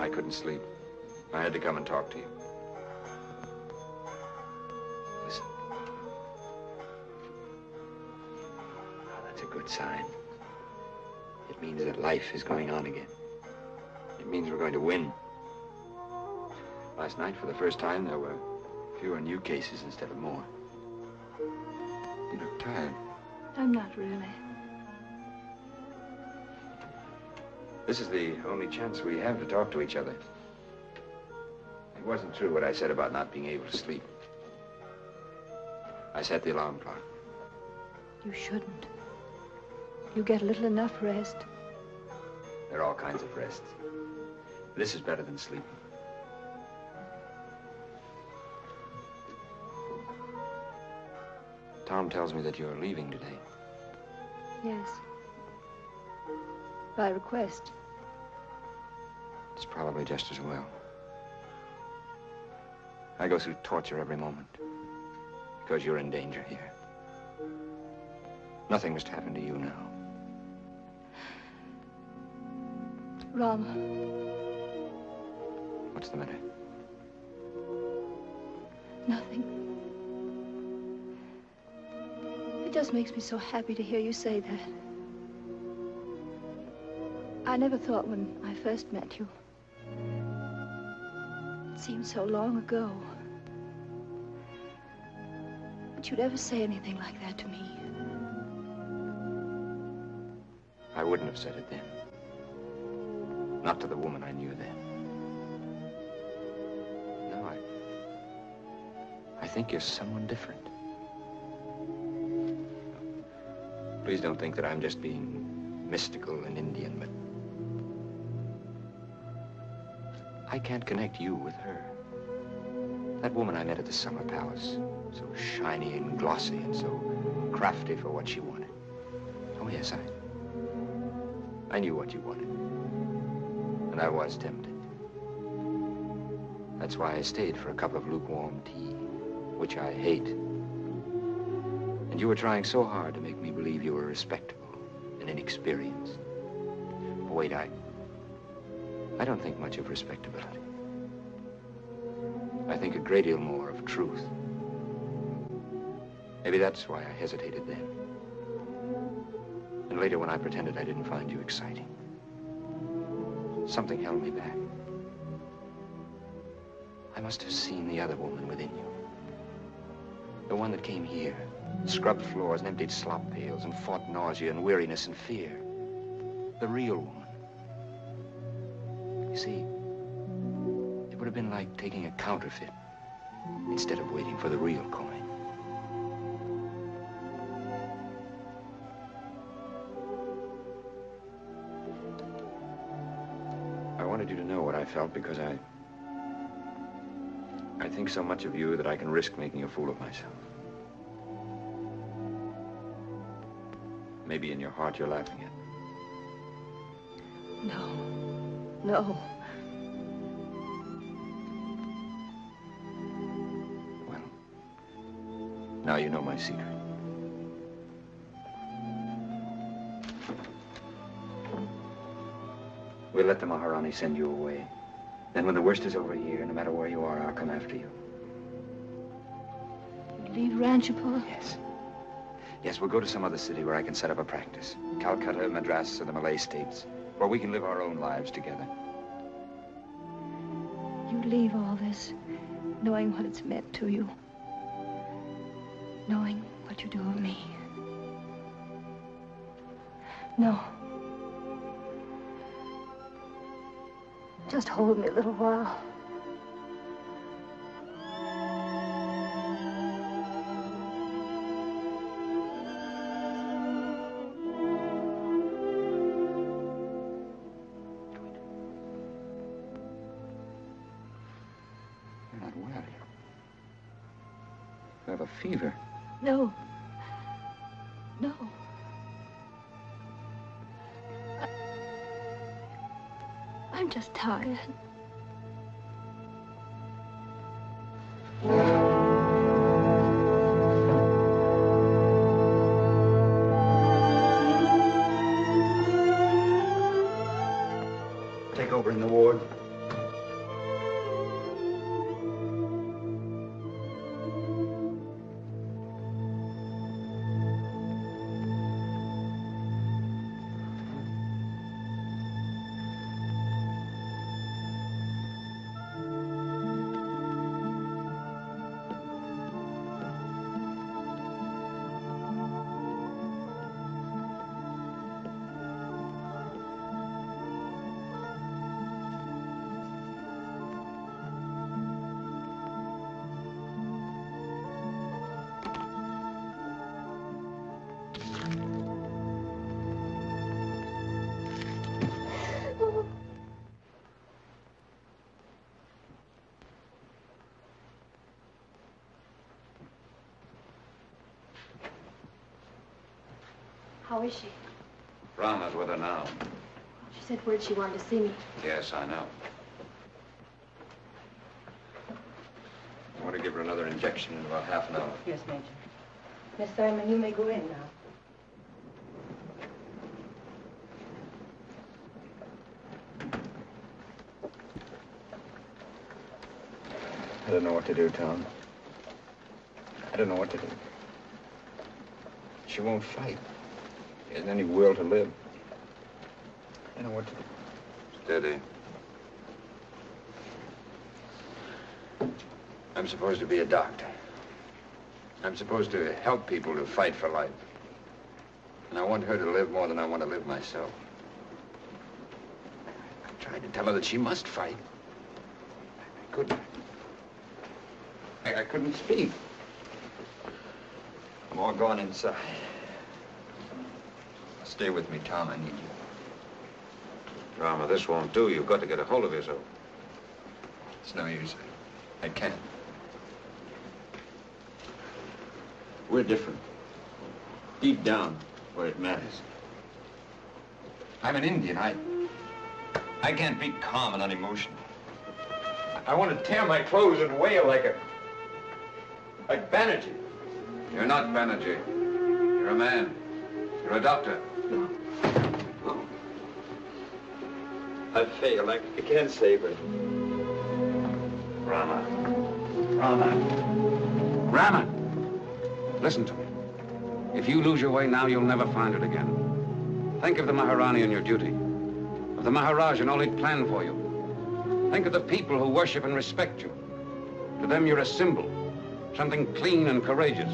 I couldn't sleep. I had to come and talk to you. Listen. Oh, that's a good sign. It means that life is going on again. It means we're going to win. Last night, for the first time, there were fewer new cases instead of more. You look tired. I'm not really. This is the only chance we have to talk to each other. It wasn't true what I said about not being able to sleep. I set the alarm clock. You shouldn't. You get little enough rest. There are all kinds of rests. This is better than sleeping. Tom tells me that you're leaving today. Yes. By request. It's probably just as well. I go through torture every moment because you're in danger here. Nothing must happen to you now. Rama. What's the matter? Nothing. It just makes me so happy to hear you say that. I never thought when I first met you. It seemed so long ago. That you'd ever say anything like that to me. I wouldn't have said it then. Not to the woman I knew then. No, I think you're someone different. Please don't think that I'm just being mystical and Indian, but I can't connect you with her. That woman I met at the summer palace, so shiny and glossy and so crafty for what she wanted. Oh, yes, I knew what you wanted. And I was tempted. That's why I stayed for a cup of lukewarm tea, which I hate. And you were trying so hard to make me believe you were respectable and inexperienced. But wait, I don't think much of respectability. I think a great deal more of truth. Maybe that's why I hesitated then. And later when I pretended I didn't find you exciting. Something held me back. I must have seen the other woman within you. The one that came here, scrubbed floors and emptied slop pails and fought nausea and weariness and fear. The real woman. You see, it would have been like taking a counterfeit instead of waiting for the real coin. I wanted you to know what I felt because I think so much of you that I can risk making a fool of myself. Maybe in your heart you're laughing at me. No. No. Well, now you know my secret. We'll let the Maharani send you away. Then when the worst is over here, no matter where you are, I'll come after you. Leave Ranchapur? Yes. Yes, we'll go to some other city where I can set up a practice. Calcutta, Madras, or the Malay states, where we can live our own lives together. You leave all this, knowing what it's meant to you. Knowing what you do of me. No. Just hold me a little while. You're not well. You have a fever. No. No. I'm just tired. Take over in the ward. How is she? Rama's with her now. She said word she wanted to see me. Yes, I know. I want to give her another injection in about half an hour. Yes, Major. Miss Simon, you may go in now. I don't know what to do, Tom. I don't know what to do. She won't fight. She hasn't any will to live. I don't know what to do. Steady. I'm supposed to be a doctor. I'm supposed to help people to fight for life. And I want her to live more than I want to live myself. I tried to tell her that she must fight. I couldn't. I couldn't speak. I'm all gone inside. Stay with me, Tom. I need you. Rama, this won't do. You've got to get a hold of yourself. It's no use. I can't. We're different. Deep down, where it matters. I'm an Indian. I can't be calm and unemotional. I want to tear my clothes and wail like Banerjee. You're not Banerjee. You're a man. You're a doctor. No. I've failed. I can't save her. Rama. Rama. Rama! Listen to me. If you lose your way now, you'll never find it again. Think of the Maharani and your duty. Of the Maharaj and all he'd planned for you. Think of the people who worship and respect you. To them, you're a symbol. Something clean and courageous.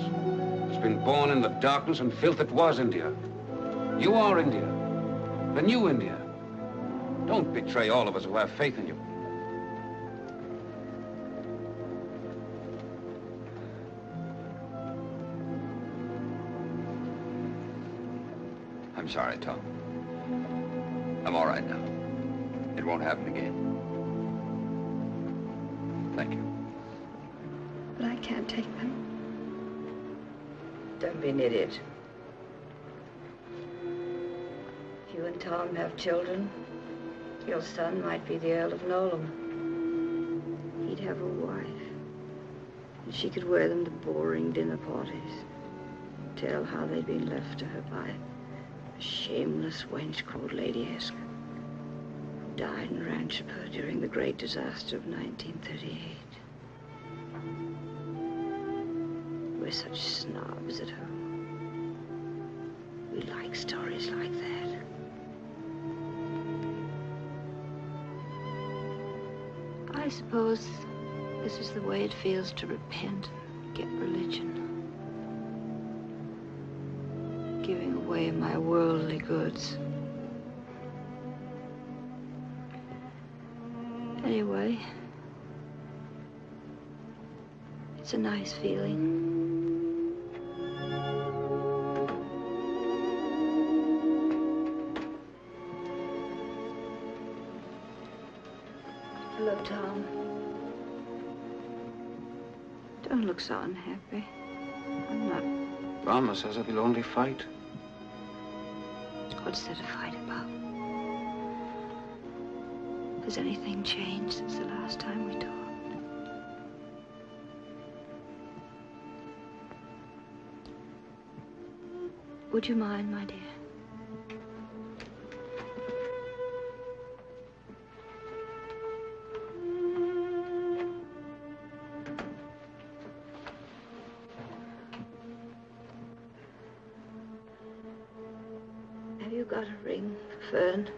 It's been born in the darkness and filth that was India. You are India. The new India. Don't betray all of us who have faith in you. I'm sorry, Tom. I'm all right now. It won't happen again. Thank you. But I can't take them. Don't be an idiot. If you and Tom have children, your son might be the Earl of Nolan. He'd have a wife. And she could wear them to boring dinner parties. Tell how they'd been left to her by a shameless wench called Lady Esketh, who died in Ranchipur during the great disaster of 1938. We're such snobs at home. We like stories like that. I suppose this is the way it feels to repent and get religion. Giving away my worldly goods. Anyway, it's a nice feeling. Hello, Tom. Don't look so unhappy. I'm not. Rama says that he'll only fight. What's there to fight about? Has anything changed since the last time we talked? Would you mind, my dear? Got a ring for Fern?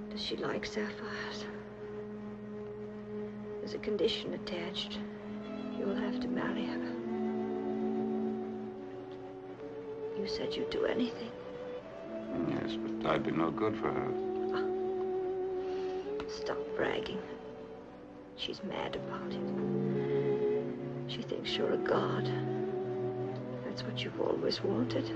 Does she like sapphires? There's a condition attached. You'll have to marry her. You said you'd do anything. Yes, but I'd be no good for her. Stop bragging. She's mad about it. She thinks you're a god. That's what you've always wanted.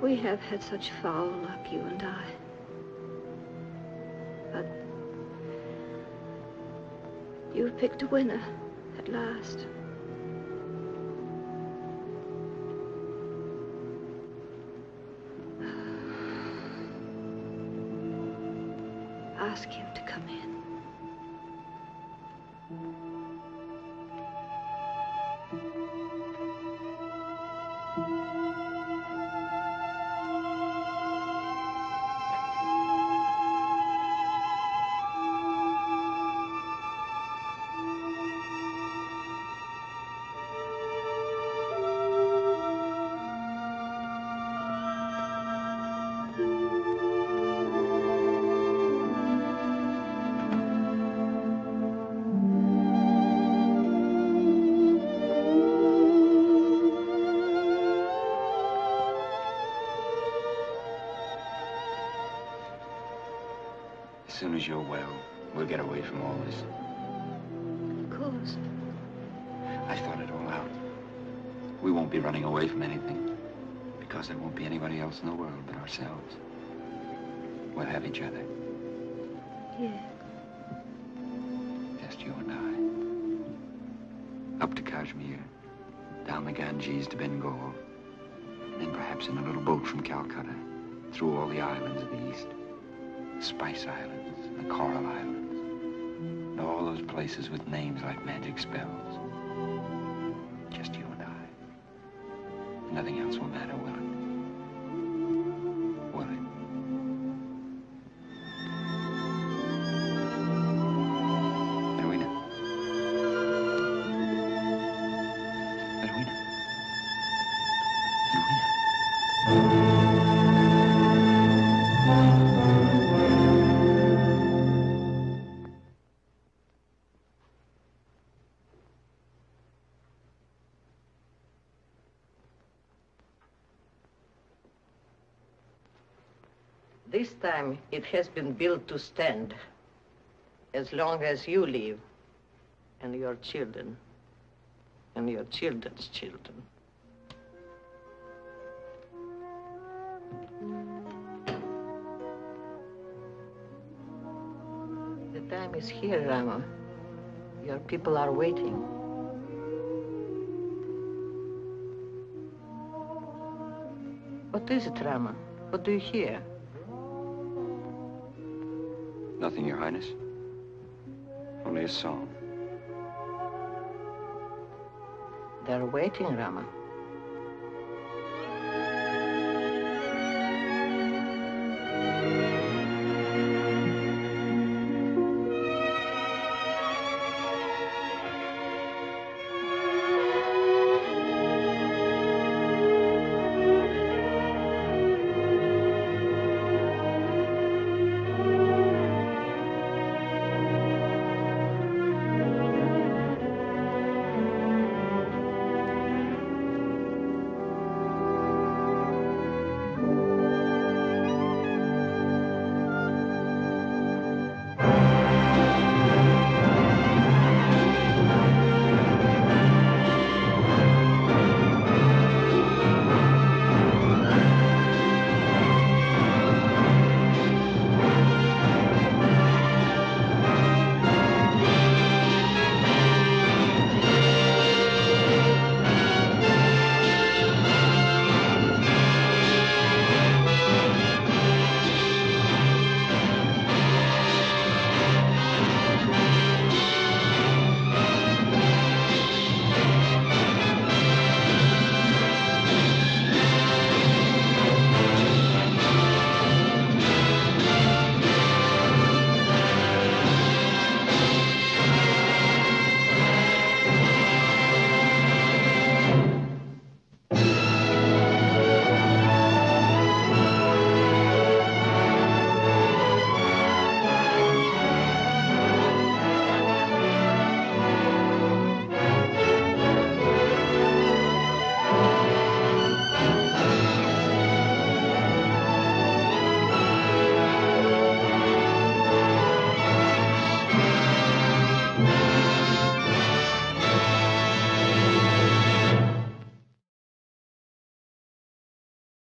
We have had such foul luck, you and I. But You've picked a winner, at last. Ask him to come in. As soon as you're well, we'll get away from all this. Of course. I thought it all out. We won't be running away from anything, because there won't be anybody else in the world but ourselves. We'll have each other. Yeah. Just you and I. Up to Kashmir, down the Ganges to Bengal, and then perhaps in a little boat from Calcutta, through all the islands of the East. The Spice Islands, the Coral Islands, and all those places with names like magic spells. Just you and I. Nothing else will matter, will it? Will it? Edwina. Edwina. Edwina. This time, it has been built to stand as long as you live, and your children, and your children's children. The time is here, Rama. Your people are waiting. What is it, Rama? What do you hear? Nothing, Your Highness. Only a song. They're waiting, Rama.